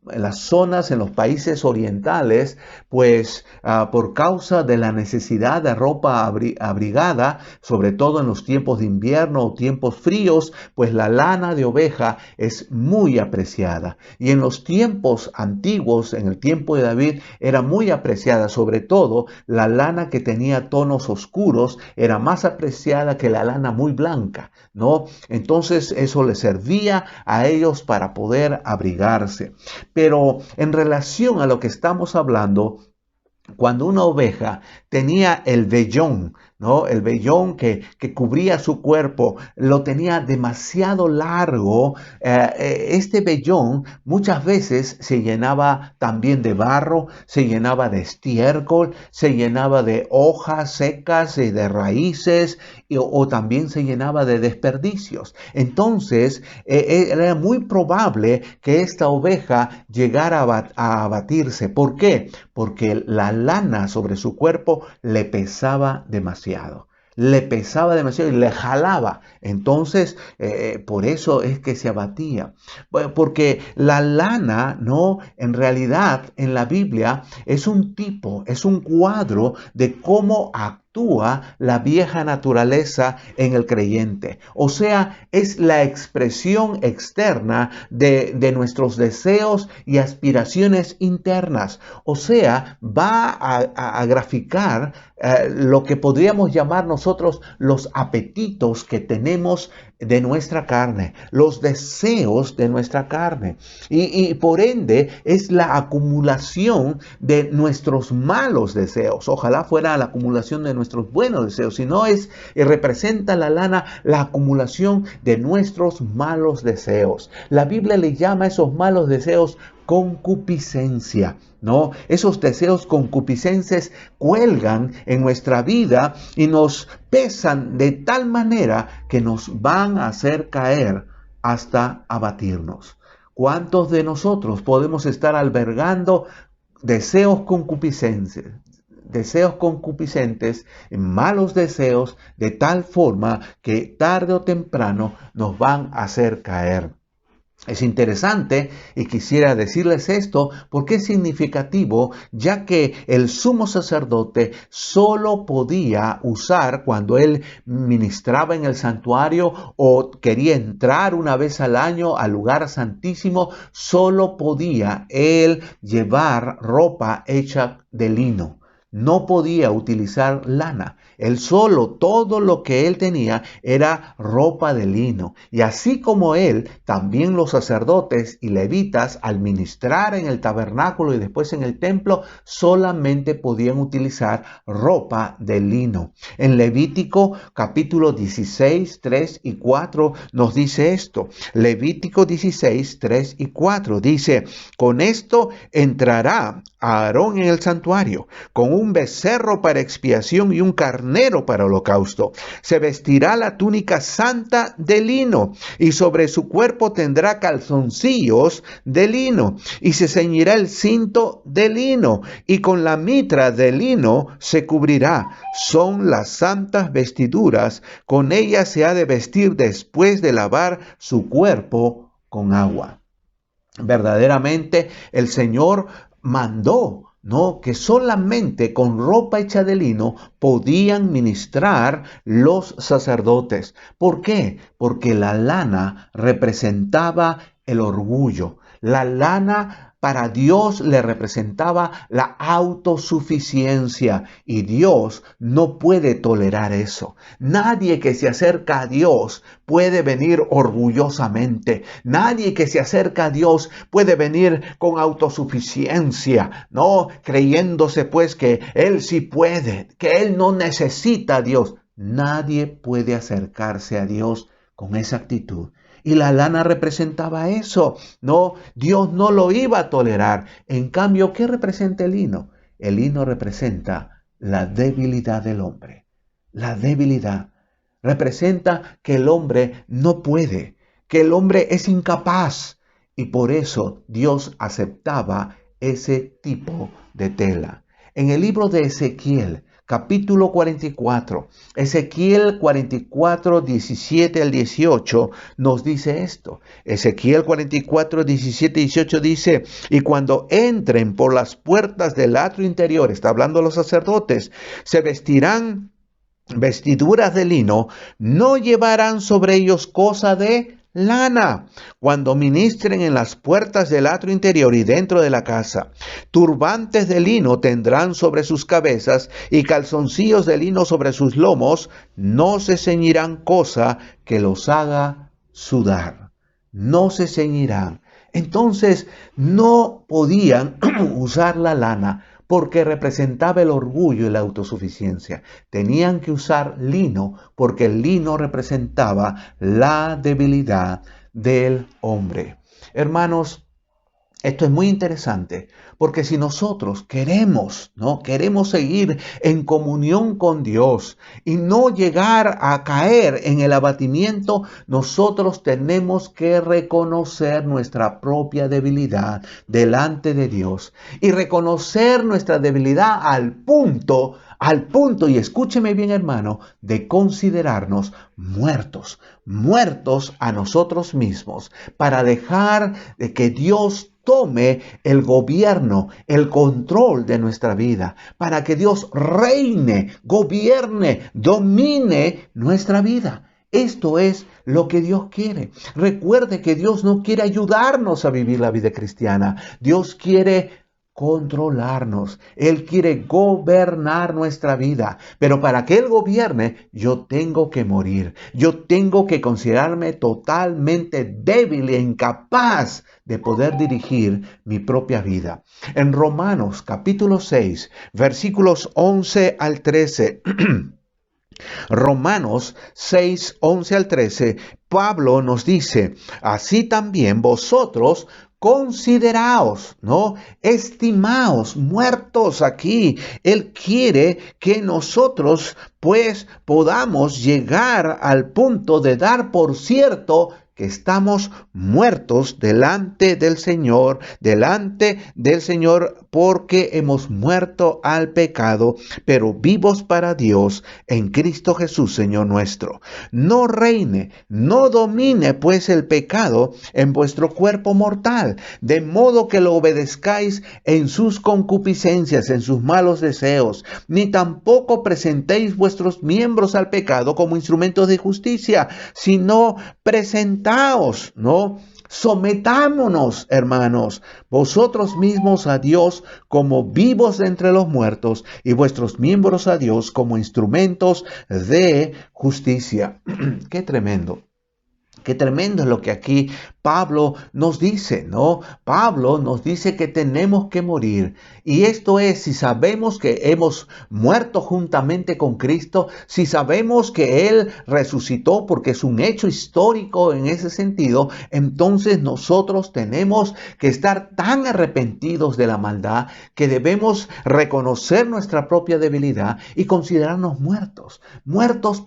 las zonas, en los países orientales, pues por causa de la necesidad de ropa abrigada, sobre todo en los tiempos de invierno o tiempos fríos, pues la lana de oveja es muy apreciada. Y en los tiempos antiguos, en el tiempo de David, era muy apreciada. Sobre todo la lana que tenía tonos oscuros era más apreciada que la lana muy blanca, ¿no? Entonces eso les servía a ellos para poder abrigarse. Pero en relación a lo que estamos hablando, cuando una oveja tenía el vellón, ¿no? El vellón que cubría su cuerpo, lo tenía demasiado largo. Este vellón muchas veces se llenaba también de barro, se llenaba de estiércol, se llenaba de hojas secas y de raíces, o también se llenaba de desperdicios. Entonces, era muy probable que esta oveja llegara a abatirse. ¿Por qué? Porque la lana sobre su cuerpo le pesaba demasiado. Le pesaba demasiado y le jalaba. Entonces, por eso es que se abatía. Porque la lana, ¿no? En realidad, en la Biblia, es un tipo, es un cuadro de cómo actúa la vieja naturaleza en el creyente. O sea, es la expresión externa de nuestros deseos y aspiraciones internas. O sea, va a graficar lo que podríamos llamar nosotros los apetitos que tenemos de nuestra carne, los deseos de nuestra carne. Y por ende es la acumulación de nuestros malos deseos. Ojalá fuera la acumulación de nuestros buenos deseos, sino representa la lana la acumulación de nuestros malos deseos. La Biblia le llama a esos malos deseos concupiscencia, ¿no? Esos deseos concupiscentes cuelgan en nuestra vida y nos pesan de tal manera que nos van a hacer caer hasta abatirnos. ¿Cuántos de nosotros podemos estar albergando deseos concupiscentes? Deseos concupiscentes, malos deseos, de tal forma que tarde o temprano nos van a hacer caer. Es interesante y quisiera decirles esto porque es significativo, ya que el sumo sacerdote solo podía usar cuando él ministraba en el santuario o quería entrar una vez al año al lugar santísimo, solo podía él llevar ropa hecha de lino. No podía utilizar lana. Él solo, todo lo que él tenía era ropa de lino. Y así como él, también los sacerdotes y levitas, al ministrar en el tabernáculo y después en el templo, solamente podían utilizar ropa de lino. En Levítico capítulo 16, 3 y 4 nos dice esto. Levítico 16, 3 y 4 dice: con esto entrará Aarón en el santuario, con un becerro para expiación y un carnero para holocausto. Se vestirá la túnica santa de lino, y sobre su cuerpo tendrá calzoncillos de lino, y se ceñirá el cinto de lino, y con la mitra de lino se cubrirá. Son las santas vestiduras, con ellas se ha de vestir después de lavar su cuerpo con agua. Verdaderamente el Señor mandó, ¿no?, que solamente con ropa hecha de lino podían ministrar los sacerdotes. ¿Por qué? Porque la lana representaba el orgullo. La lana para Dios le representaba la autosuficiencia, y Dios no puede tolerar eso. Nadie que se acerca a Dios puede venir orgullosamente. Nadie que se acerca a Dios puede venir con autosuficiencia, ¿no? Creyéndose pues que Él sí puede, que Él no necesita a Dios. Nadie puede acercarse a Dios con esa actitud. Y la lana representaba eso. No, Dios no lo iba a tolerar. En cambio, ¿qué representa el lino? El lino representa la debilidad del hombre. La debilidad representa que el hombre no puede, que el hombre es incapaz. Y por eso Dios aceptaba ese tipo de tela. En el libro de Ezequiel, capítulo 44. Ezequiel 44, 17 al 18 nos dice esto. Ezequiel 44, 17 y 18 dice: y cuando entren por las puertas del atrio interior, está hablando los sacerdotes, se vestirán vestiduras de lino, no llevarán sobre ellos cosa de lana, cuando ministren en las puertas del atrio interior y dentro de la casa. Turbantes de lino tendrán sobre sus cabezas y calzoncillos de lino sobre sus lomos. No se ceñirán cosa que los haga sudar. No se ceñirán. Entonces no podían usar la lana porque representaba el orgullo y la autosuficiencia. Tenían que usar lino porque el lino representaba la debilidad del hombre. Hermanos, esto es muy interesante porque si nosotros queremos seguir en comunión con Dios y no llegar a caer en el abatimiento, nosotros tenemos que reconocer nuestra propia debilidad delante de Dios y reconocer nuestra debilidad al punto, y escúcheme bien, hermano, de considerarnos muertos a nosotros mismos, para dejar de que Dios tome el gobierno, el control de nuestra vida, para que Dios reine, gobierne, domine nuestra vida. Esto es lo que Dios quiere. Recuerde que Dios no quiere ayudarnos a vivir la vida cristiana. Dios quiere controlarnos. Él quiere gobernar nuestra vida. Pero para que Él gobierne, yo tengo que morir. Yo tengo que considerarme totalmente débil e incapaz de poder dirigir mi propia vida. En Romanos capítulo 6, versículos 11 al 13. Romanos 6, 11 al 13, Pablo nos dice: así también vosotros consideraos, estimaos, muertos aquí. Él quiere que nosotros pues podamos llegar al punto de dar por cierto que estamos muertos delante del Señor, porque hemos muerto al pecado, pero vivos para Dios en Cristo Jesús, Señor nuestro. No reine, no domine pues el pecado en vuestro cuerpo mortal, de modo que lo obedezcáis en sus concupiscencias, en sus malos deseos, ni tampoco presentéis vuestros miembros al pecado como instrumentos de justicia, sino presentaos, sometámonos, hermanos, vosotros mismos a Dios como vivos de entre los muertos y vuestros miembros a Dios como instrumentos de justicia. ¡Qué tremendo! Qué tremendo es lo que aquí Pablo nos dice, Pablo nos dice que tenemos que morir. Y esto es, si sabemos que hemos muerto juntamente con Cristo, si sabemos que Él resucitó, porque es un hecho histórico en ese sentido, entonces nosotros tenemos que estar tan arrepentidos de la maldad que debemos reconocer nuestra propia debilidad y considerarnos muertos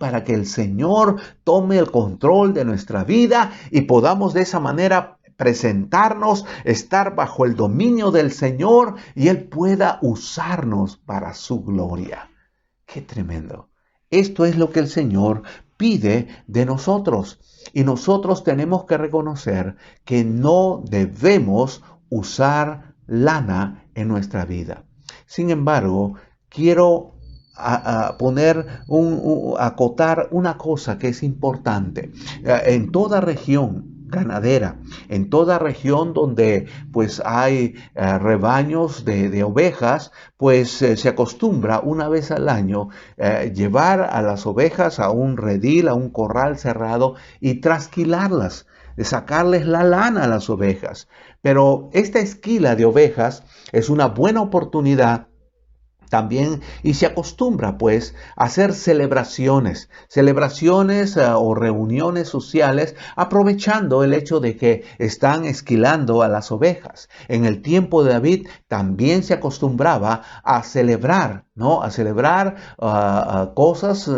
para que el Señor tome el control de nuestra vida y podamos de esa manera presentarnos, estar bajo el dominio del Señor y Él pueda usarnos para su gloria. ¡Qué tremendo! Esto es lo que el Señor pide de nosotros y nosotros tenemos que reconocer que no debemos usar lana en nuestra vida. Sin embargo, quiero acotar una cosa que es importante. En toda región ganadera, en toda región donde pues hay rebaños de ovejas, pues se acostumbra una vez al año llevar a las ovejas a un redil, a un corral cerrado y trasquilarlas, de sacarles la lana a las ovejas. Pero esta esquila de ovejas es una buena oportunidad también, y se acostumbra pues a hacer celebraciones o reuniones sociales, aprovechando el hecho de que están esquilando a las ovejas. En el tiempo de David también se acostumbraba a celebrar ¿no? A celebrar cosas,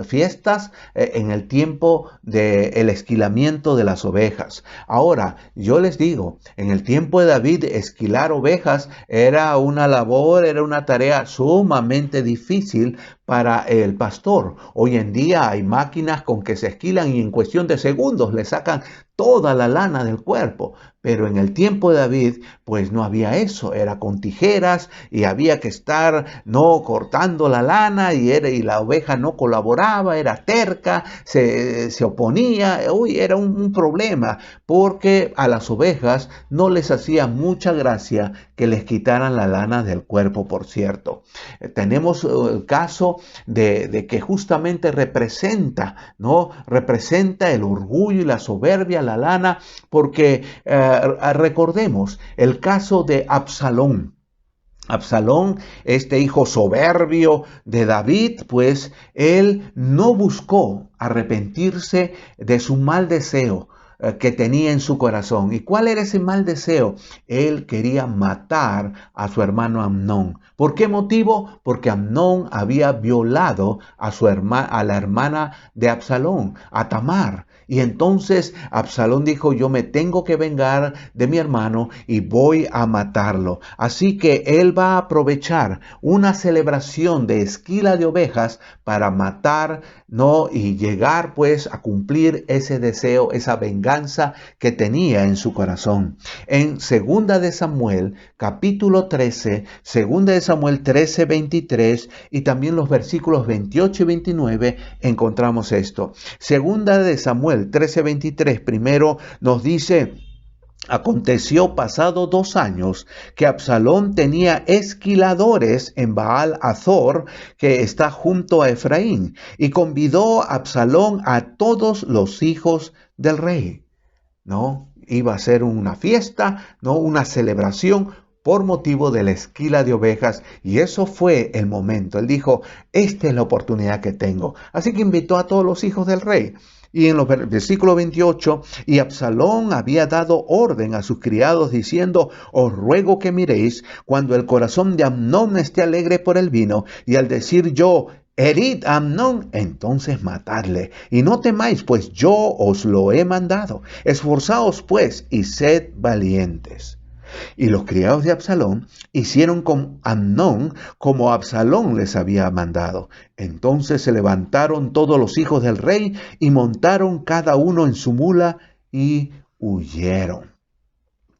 fiestas en el tiempo del esquilamiento de las ovejas. Ahora, yo les digo, en el tiempo de David, esquilar ovejas era una labor, era una tarea sumamente difícil para el pastor. Hoy en día hay máquinas con que se esquilan y en cuestión de segundos le sacan toda la lana del cuerpo. Pero en el tiempo de David, pues no había eso, era con tijeras y había que estar no cortando la lana y la oveja no colaboraba, era terca, se oponía, era un problema, porque a las ovejas no les hacía mucha gracia que les quitaran la lana del cuerpo, por cierto. Tenemos el caso de que justamente representa, ¿no? Representa el orgullo y la soberbia, la lana, porque recordemos el caso de Absalón. Absalón, este hijo soberbio de David, pues él no buscó arrepentirse de su mal deseo que tenía en su corazón. ¿Y cuál era ese mal deseo? Él quería matar a su hermano Amnón. ¿Por qué motivo? Porque Amnón había violado a la hermana de Absalón, a Tamar. Y entonces Absalón dijo, yo me tengo que vengar de mi hermano y voy a matarlo. Así que él va a aprovechar una celebración de esquila de ovejas para matar, ¿no? Y llegar pues a cumplir ese deseo, esa venganza que tenía en su corazón. En 2 de Samuel, capítulo 13, 2 de Samuel 13, 23 y también los versículos 28 y 29 encontramos esto. 2 de Samuel 13:23 primero nos dice: aconteció pasado 2 años que Absalón tenía esquiladores en Baal Azor, que está junto a Efraín, y convidó a Absalón a todos los hijos del rey. ¿No? Iba a ser una fiesta, ¿no? Una celebración por motivo de la esquila de ovejas, y eso fue el momento. Él dijo, esta es la oportunidad que tengo. Así que invitó a todos los hijos del rey. Y en los versículos 28, y Absalón había dado orden a sus criados diciendo, os ruego que miréis cuando el corazón de Amnón esté alegre por el vino, y al decir yo, herid a Amnón, entonces matadle, y no temáis, pues yo os lo he mandado. Esforzaos pues y sed valientes. Y los criados de Absalón hicieron con Amnón como Absalón les había mandado. Entonces se levantaron todos los hijos del rey y montaron cada uno en su mula y huyeron.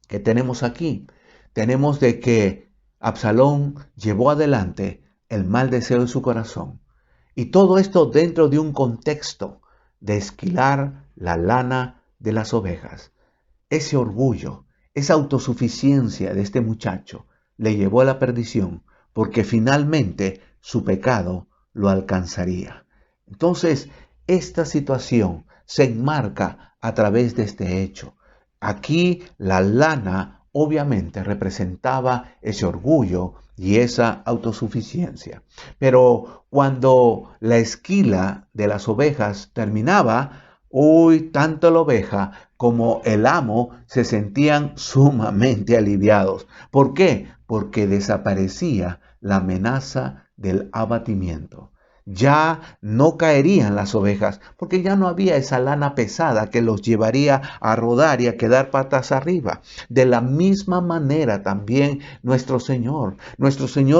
¿Qué tenemos aquí? Tenemos de que Absalón llevó adelante el mal deseo de su corazón. Y todo esto dentro de un contexto de esquilar la lana de las ovejas. Ese orgullo, esa autosuficiencia de este muchacho le llevó a la perdición, porque finalmente su pecado lo alcanzaría. Entonces, esta situación se enmarca a través de este hecho. Aquí la lana obviamente representaba ese orgullo y esa autosuficiencia. Pero cuando la esquila de las ovejas terminaba, tanto la oveja como el amo se sentían sumamente aliviados. ¿Por qué? Porque desaparecía la amenaza del abatimiento. Ya no caerían las ovejas, porque ya no había esa lana pesada que los llevaría a rodar y a quedar patas arriba. De la misma manera también nuestro Señor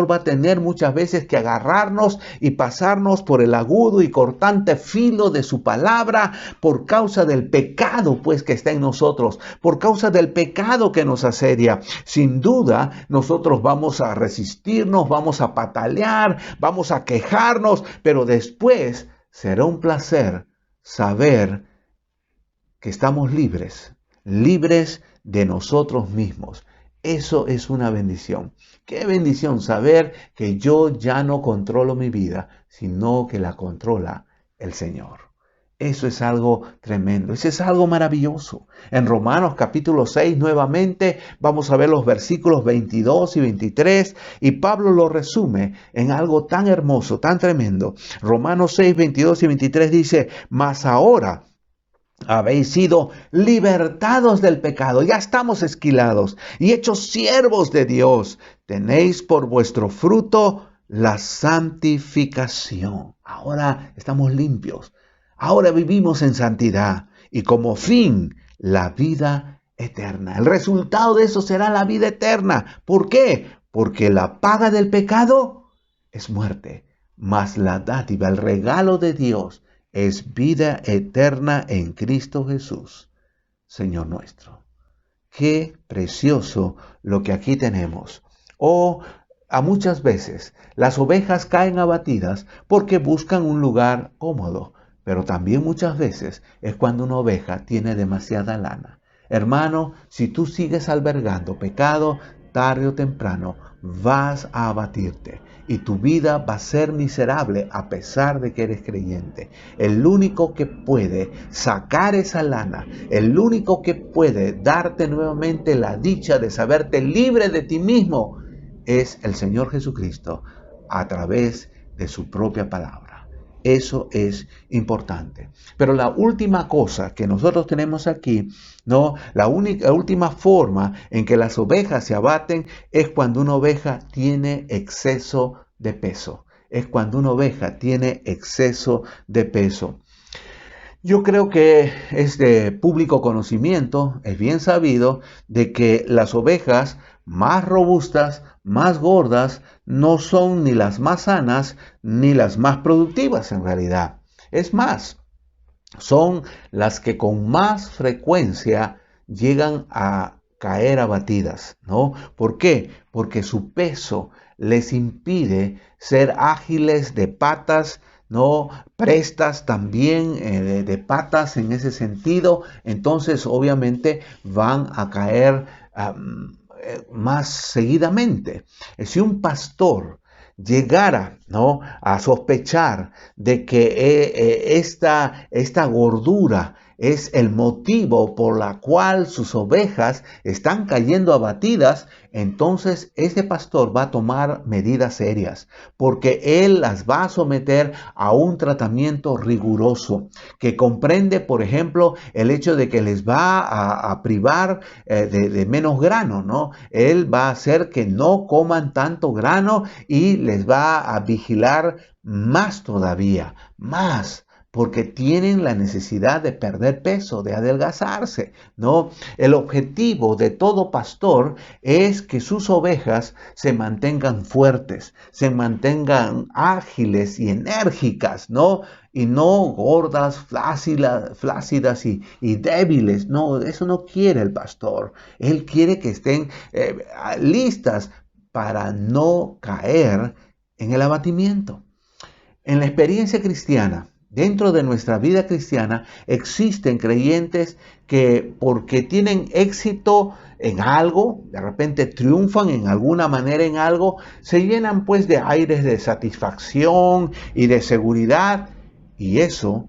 va a tener muchas veces que agarrarnos y pasarnos por el agudo y cortante filo de su palabra por causa del pecado pues que está en nosotros, por causa del pecado que nos asedia. Sin duda nosotros vamos a resistirnos, vamos a patalear, vamos a quejarnos, pero después será un placer saber que estamos libres de nosotros mismos. Eso es una bendición. Qué bendición saber que yo ya no controlo mi vida, sino que la controla el Señor. Eso es algo tremendo, eso es algo maravilloso. En Romanos capítulo 6 nuevamente vamos a ver los versículos 22 y 23 y Pablo lo resume en algo tan hermoso, tan tremendo. Romanos 6, 22 y 23 dice, mas ahora habéis sido libertados del pecado, ya estamos esquilados y hechos siervos de Dios. Tenéis por vuestro fruto la santificación. Ahora estamos limpios. Ahora vivimos en santidad y como fin la vida eterna. El resultado de eso será la vida eterna. ¿Por qué? Porque la paga del pecado es muerte, mas la dádiva, el regalo de Dios es vida eterna en Cristo Jesús, Señor nuestro. Qué precioso lo que aquí tenemos. A muchas veces las ovejas caen abatidas porque buscan un lugar cómodo, pero también muchas veces es cuando una oveja tiene demasiada lana. Hermano, si tú sigues albergando pecado, tarde o temprano vas a abatirte y tu vida va a ser miserable a pesar de que eres creyente. El único que puede sacar esa lana, el único que puede darte nuevamente la dicha de saberte libre de ti mismo, es el Señor Jesucristo a través de su propia palabra. Eso es importante. Pero la última cosa que nosotros tenemos aquí, la última forma en que las ovejas se abaten es cuando una oveja tiene exceso de peso. Es cuando una oveja tiene exceso de peso. Yo creo que es de público conocimiento, es bien sabido, de que las ovejas más robustas, más gordas, no son ni las más sanas ni las más productivas en realidad. Es más, son las que con más frecuencia llegan a caer abatidas, ¿no? ¿Por qué? Porque su peso les impide ser ágiles de patas, no prestas también de patas en ese sentido. Entonces obviamente van a caer más seguidamente. Si un pastor llegara, ¿no?, a sospechar de que esta gordura es el motivo por la cual sus ovejas están cayendo abatidas, entonces ese pastor va a tomar medidas serias, porque él las va a someter a un tratamiento riguroso que comprende, por ejemplo, el hecho de que les va a privar de menos grano, ¿no? Él va a hacer que no coman tanto grano y les va a vigilar más todavía, más, porque tienen la necesidad de perder peso, de adelgazarse, ¿no? El objetivo de todo pastor es que sus ovejas se mantengan fuertes, se mantengan ágiles y enérgicas, ¿no? Y no gordas, flácidas y débiles. No, eso no quiere el pastor. Él quiere que estén listas para no caer en el abatimiento. En la experiencia cristiana, dentro de nuestra vida cristiana, existen creyentes que porque tienen éxito en algo, de repente triunfan en alguna manera en algo, se llenan pues de aires de satisfacción y de seguridad, y eso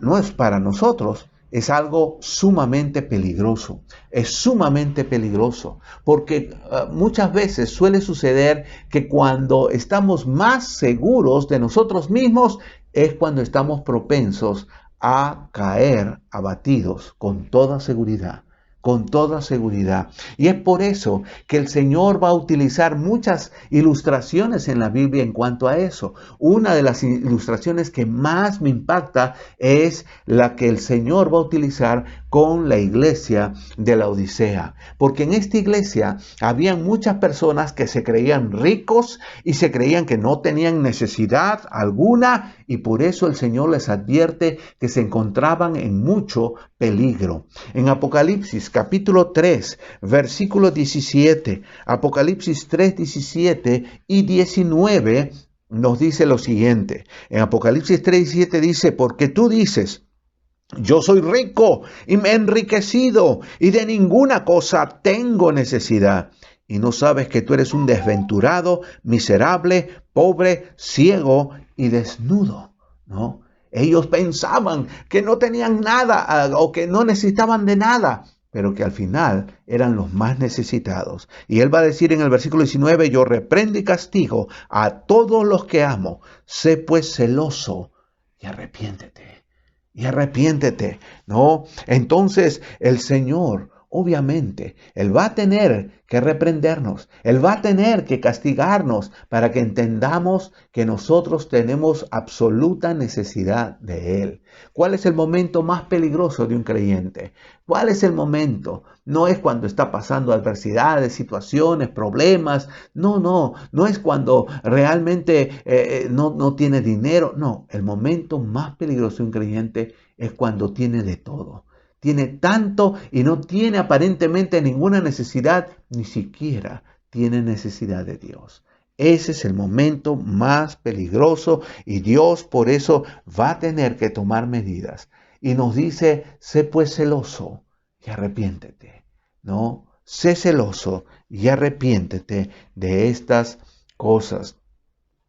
no es para nosotros. Es algo sumamente peligroso, es sumamente peligroso, porque muchas veces suele suceder que cuando estamos más seguros de nosotros mismos es cuando estamos propensos a caer abatidos con toda seguridad. Con toda seguridad. Y es por eso que el Señor va a utilizar muchas ilustraciones en la Biblia en cuanto a eso. Una de las ilustraciones que más me impacta es la que el Señor va a utilizar con la iglesia de la Odisea. Porque en esta iglesia habían muchas personas que se creían ricos y se creían que no tenían necesidad alguna, y por eso el Señor les advierte que se encontraban en mucho peligro. En Apocalipsis capítulo 3, versículo 17, Apocalipsis 3, 17 y 19 nos dice lo siguiente. En Apocalipsis 3, 17 dice: porque tú dices: yo soy rico y me he enriquecido y de ninguna cosa tengo necesidad. Y no sabes que tú eres un desventurado, miserable, pobre, ciego y desnudo, ¿no? Ellos pensaban que no tenían nada o que no necesitaban de nada, pero que al final eran los más necesitados. Y él va a decir en el versículo 19: yo reprendo y castigo a todos los que amo. Sé pues celoso y arrepiéntete. Y arrepiéntete, ¿no? Entonces el Señor obviamente, Él va a tener que reprendernos, Él va a tener que castigarnos para que entendamos que nosotros tenemos absoluta necesidad de Él. ¿Cuál es el momento más peligroso de un creyente? ¿Cuál es el momento? No es cuando está pasando adversidades, situaciones, problemas. No es cuando realmente no tiene dinero. No, el momento más peligroso de un creyente es cuando tiene de todo. Tiene tanto y no tiene aparentemente ninguna necesidad, ni siquiera tiene necesidad de Dios. Ese es el momento más peligroso y Dios por eso va a tener que tomar medidas. Y nos dice, sé pues celoso y arrepiéntete. No, sé celoso y arrepiéntete de estas cosas.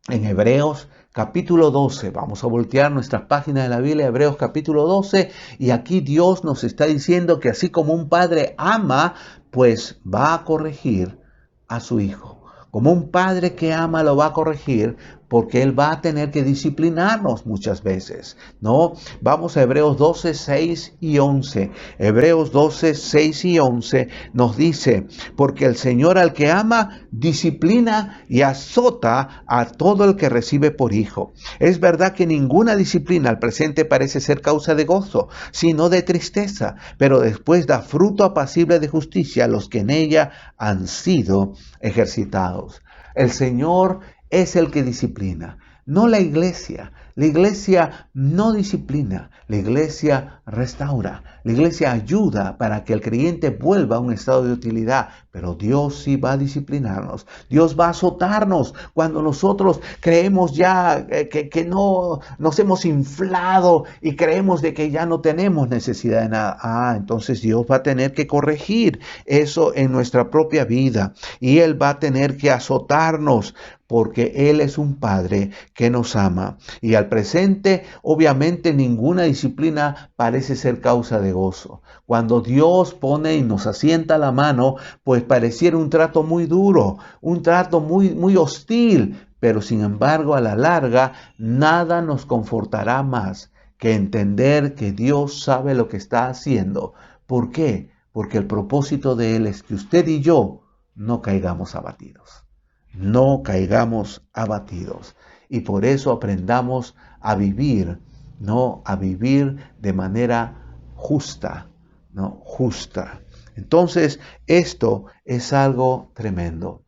En Hebreos capítulo 12, vamos a voltear nuestras páginas de la Biblia, Hebreos capítulo 12, y aquí Dios nos está diciendo que así como un padre ama, pues va a corregir a su hijo. Como un padre que ama lo va a corregir, porque Él va a tener que disciplinarnos muchas veces, ¿no? Vamos a Hebreos 12, 6 y 11. Hebreos 12, 6 y 11 nos dice, porque el Señor al que ama, disciplina y azota a todo el que recibe por hijo. Es verdad que ninguna disciplina al presente parece ser causa de gozo, sino de tristeza, pero después da fruto apacible de justicia a los que en ella han sido ejercitados. El Señor es el que disciplina, no la iglesia. La iglesia no disciplina, la iglesia restaura, la iglesia ayuda para que el creyente vuelva a un estado de utilidad, pero Dios sí va a disciplinarnos, Dios va a azotarnos cuando nosotros creemos ya que no nos hemos inflado y creemos de que ya no tenemos necesidad de nada. Entonces Dios va a tener que corregir eso en nuestra propia vida y Él va a tener que azotarnos porque Él es un Padre que nos ama. Y al presente, obviamente, ninguna disciplina parece ser causa de gozo. Cuando Dios pone y nos asienta la mano, pues pareciera un trato muy duro, un trato muy hostil, pero sin embargo, a la larga, nada nos confortará más que entender que Dios sabe lo que está haciendo. ¿Por qué? Porque el propósito de Él es que usted y yo no caigamos abatidos. No caigamos abatidos. Y por eso aprendamos a vivir, ¿no? A vivir de manera justa, ¿no? Justa. Entonces, esto es algo tremendo.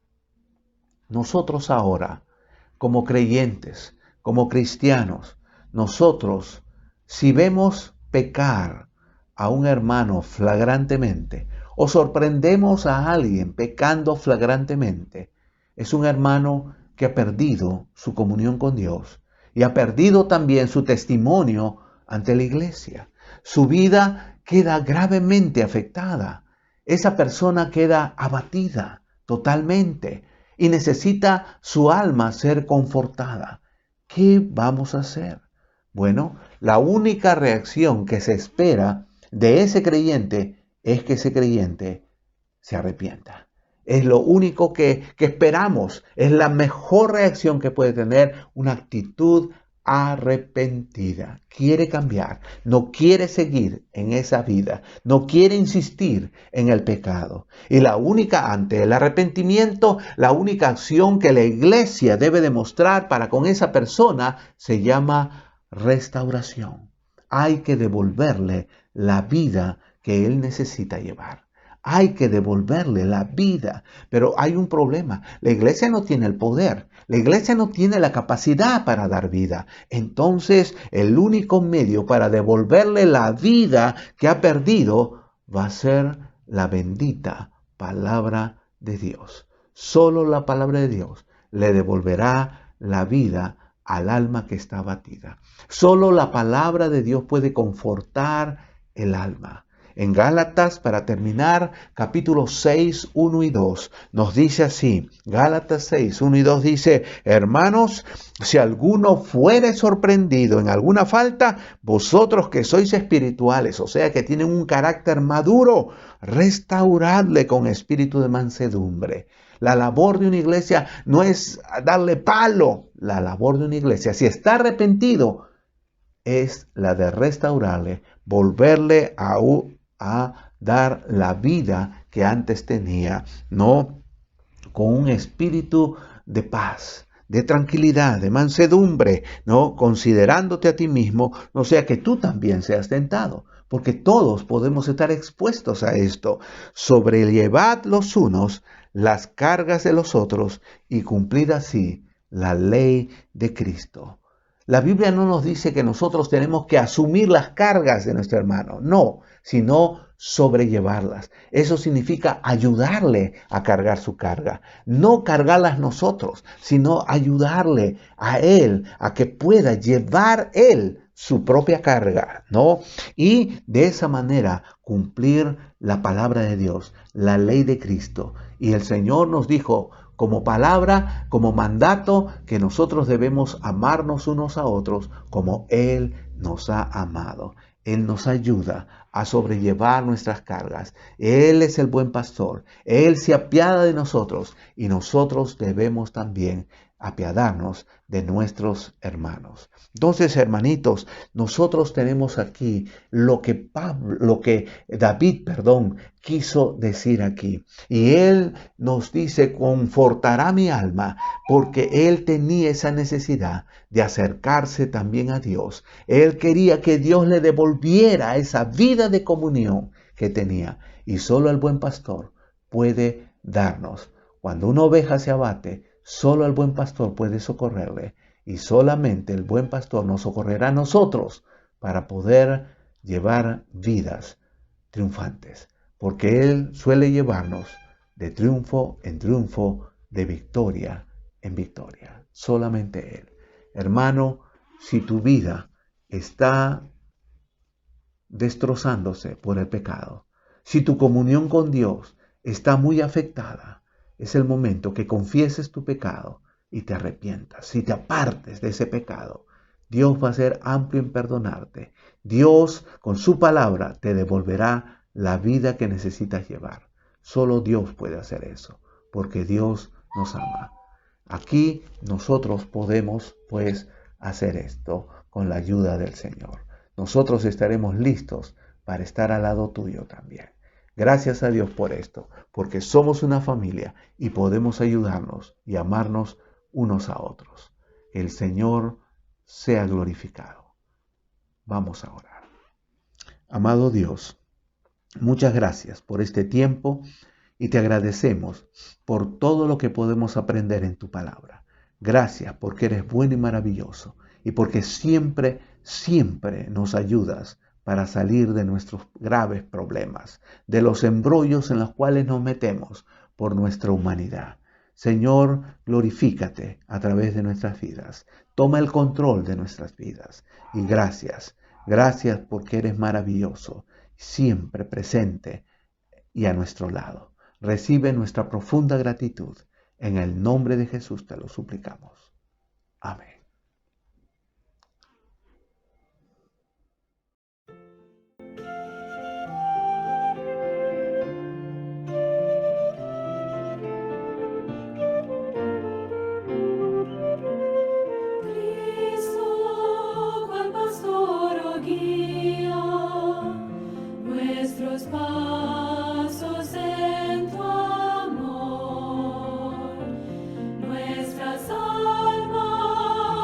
Nosotros ahora, como creyentes, como cristianos, nosotros, si vemos pecar a un hermano flagrantemente, o sorprendemos a alguien pecando flagrantemente, es un hermano que ha perdido su comunión con Dios y ha perdido también su testimonio ante la iglesia. Su vida queda gravemente afectada. Esa persona queda abatida totalmente y necesita su alma ser confortada. ¿Qué vamos a hacer? Bueno, la única reacción que se espera de ese creyente es que ese creyente se arrepienta. Es lo único que esperamos. Es la mejor reacción que puede tener una actitud arrepentida. Quiere cambiar. No quiere seguir en esa vida. No quiere insistir en el pecado. Y la única, ante el arrepentimiento, la única acción que la iglesia debe demostrar para con esa persona se llama restauración. Hay que devolverle la vida que él necesita llevar. Hay que devolverle la vida, pero hay un problema. La iglesia no tiene el poder. La iglesia no tiene la capacidad para dar vida. Entonces, el único medio para devolverle la vida que ha perdido va a ser la bendita palabra de Dios. Solo la palabra de Dios le devolverá la vida al alma que está abatida. Solo la palabra de Dios puede confortar el alma. En Gálatas, para terminar, capítulo 6, 1 y 2, nos dice así, Gálatas 6, 1 y 2 dice, hermanos, si alguno fuere sorprendido en alguna falta, vosotros que sois espirituales, o sea que tienen un carácter maduro, restauradle con espíritu de mansedumbre. La labor de una iglesia no es darle palo, la labor de una iglesia, si está arrepentido, es la de restaurarle, volverle a dar la vida que antes tenía, ¿no? Con un espíritu de paz, de tranquilidad, de mansedumbre, ¿no? Considerándote a ti mismo, no sea que tú también seas tentado, porque todos podemos estar expuestos a esto. Sobrellevad los unos las cargas de los otros y cumplid así la ley de Cristo. La Biblia no nos dice que nosotros tenemos que asumir las cargas de nuestro hermano, no, sino sobrellevarlas. Eso significa ayudarle a cargar su carga, no cargarlas nosotros, sino ayudarle a él a que pueda llevar él su propia carga, ¿no? Y de esa manera cumplir la palabra de Dios, la ley de Cristo. Y el Señor nos dijo como palabra, como mandato, que nosotros debemos amarnos unos a otros como Él nos ha amado. Él nos ayuda a sobrellevar nuestras cargas. Él es el buen pastor. Él se apiada de nosotros y nosotros debemos también apiadarnos de nuestros hermanos. Entonces, hermanitos, nosotros tenemos aquí lo que David, quiso decir aquí. Y él nos dice, confortará mi alma, porque él tenía esa necesidad de acercarse también a Dios. Él quería que Dios le devolviera esa vida de comunión que tenía. Y solo el buen pastor puede darnos. Cuando una oveja se abate, solo el buen pastor puede socorrerle. Y solamente el buen pastor nos socorrerá a nosotros para poder llevar vidas triunfantes. Porque Él suele llevarnos de triunfo en triunfo, de victoria en victoria. Solamente Él. Hermano, si tu vida está destrozándose por el pecado, si tu comunión con Dios está muy afectada, es el momento que confieses tu pecado y te arrepientas, si te apartes de ese pecado. Dios va a ser amplio en perdonarte. Dios, con su palabra, te devolverá la vida que necesitas llevar. Solo Dios puede hacer eso, porque Dios nos ama. Aquí nosotros podemos, pues, hacer esto con la ayuda del Señor. Nosotros estaremos listos para estar al lado tuyo también. Gracias a Dios por esto, porque somos una familia y podemos ayudarnos y amarnos unos a otros. El Señor sea glorificado. Vamos a orar. Amado Dios, muchas gracias por este tiempo y te agradecemos por todo lo que podemos aprender en tu palabra. Gracias porque eres bueno y maravilloso y porque siempre nos ayudas para salir de nuestros graves problemas, de los embrollos en los cuales nos metemos por nuestra humanidad. Señor, glorifícate a través de nuestras vidas. Toma el control de nuestras vidas. Y gracias porque eres maravilloso, siempre presente y a nuestro lado. Recibe nuestra profunda gratitud. En el nombre de Jesús te lo suplicamos. Amén. Pasos en tu amor, nuestras almas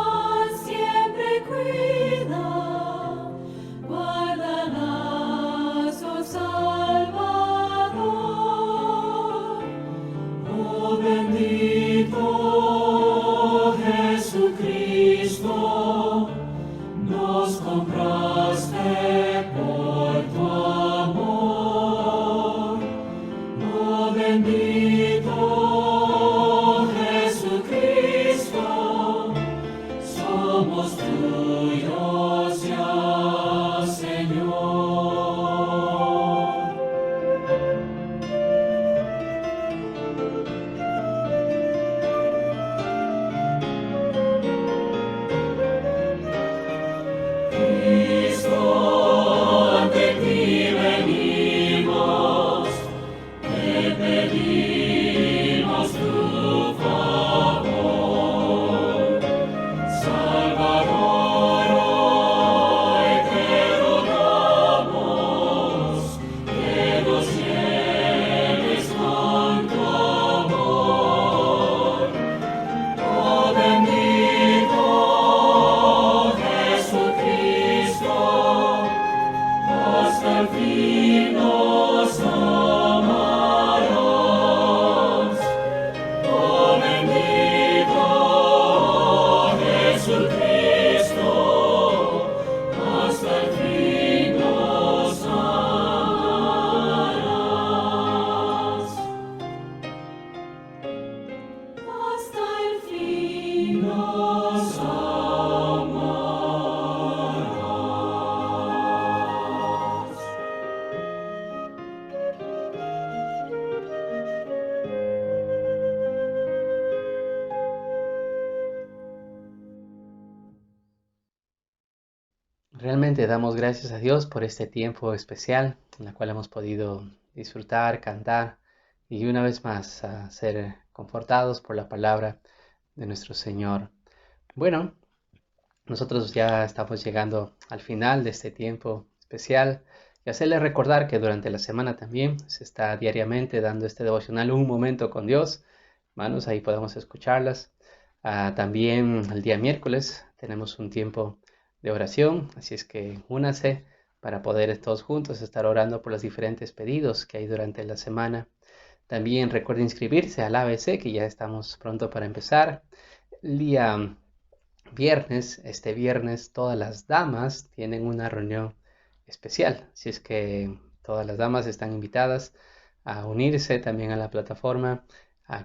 Realmente damos gracias a Dios por este tiempo especial en el cual hemos podido disfrutar, cantar y una vez más ser confortados por la palabra de nuestro Señor. Bueno, nosotros ya estamos llegando al final de este tiempo especial y hacerles recordar que durante la semana también se está diariamente dando este devocional Un Momento con Dios. Hermanos, ahí podemos escucharlas. También el día miércoles tenemos un tiempo de oración, así es que únase para poder todos juntos estar orando por los diferentes pedidos que hay durante la semana. También recuerde inscribirse al ABC, que ya estamos pronto para empezar. El día viernes, este viernes, todas las damas tienen una reunión especial, así es que todas las damas están invitadas a unirse también a la plataforma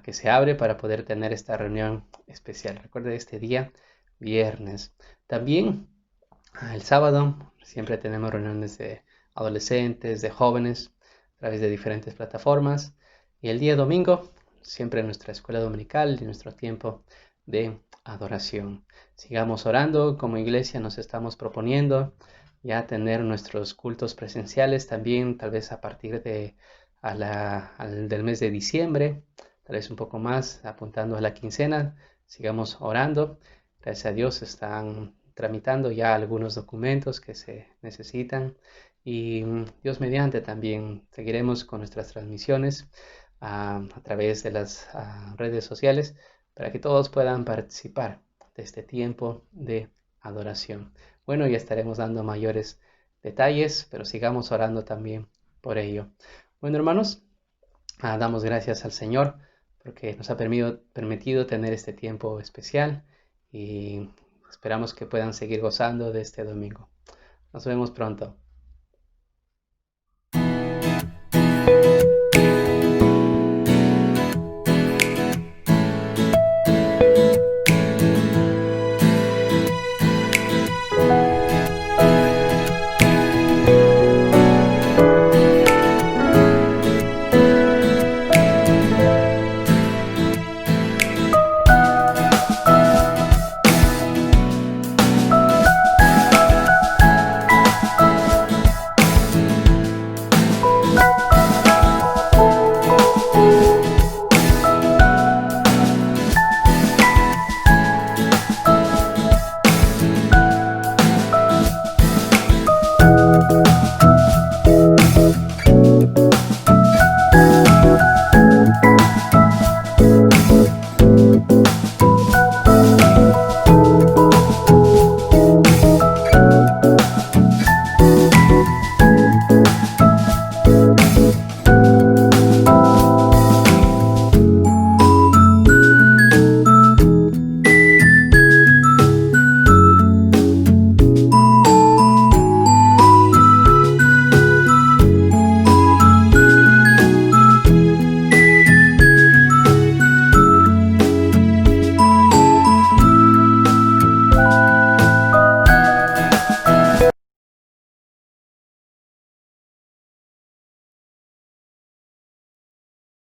que se abre para poder tener esta reunión especial. Recuerde este día viernes. También el sábado siempre tenemos reuniones de adolescentes, de jóvenes, a través de diferentes plataformas. Y el día domingo, siempre en nuestra escuela dominical y nuestro tiempo de adoración. Sigamos orando, como iglesia nos estamos proponiendo ya tener nuestros cultos presenciales también, tal vez a partir del mes de diciembre, tal vez un poco más, apuntando a la quincena. Sigamos orando. Gracias a Dios están tramitando ya algunos documentos que se necesitan y Dios mediante también seguiremos con nuestras transmisiones a través de las redes sociales para que todos puedan participar de este tiempo de adoración. Bueno, ya estaremos dando mayores detalles, pero sigamos orando también por ello. Bueno, hermanos, damos gracias al Señor porque nos ha permitido tener este tiempo especial y esperamos que puedan seguir gozando de este domingo. Nos vemos pronto.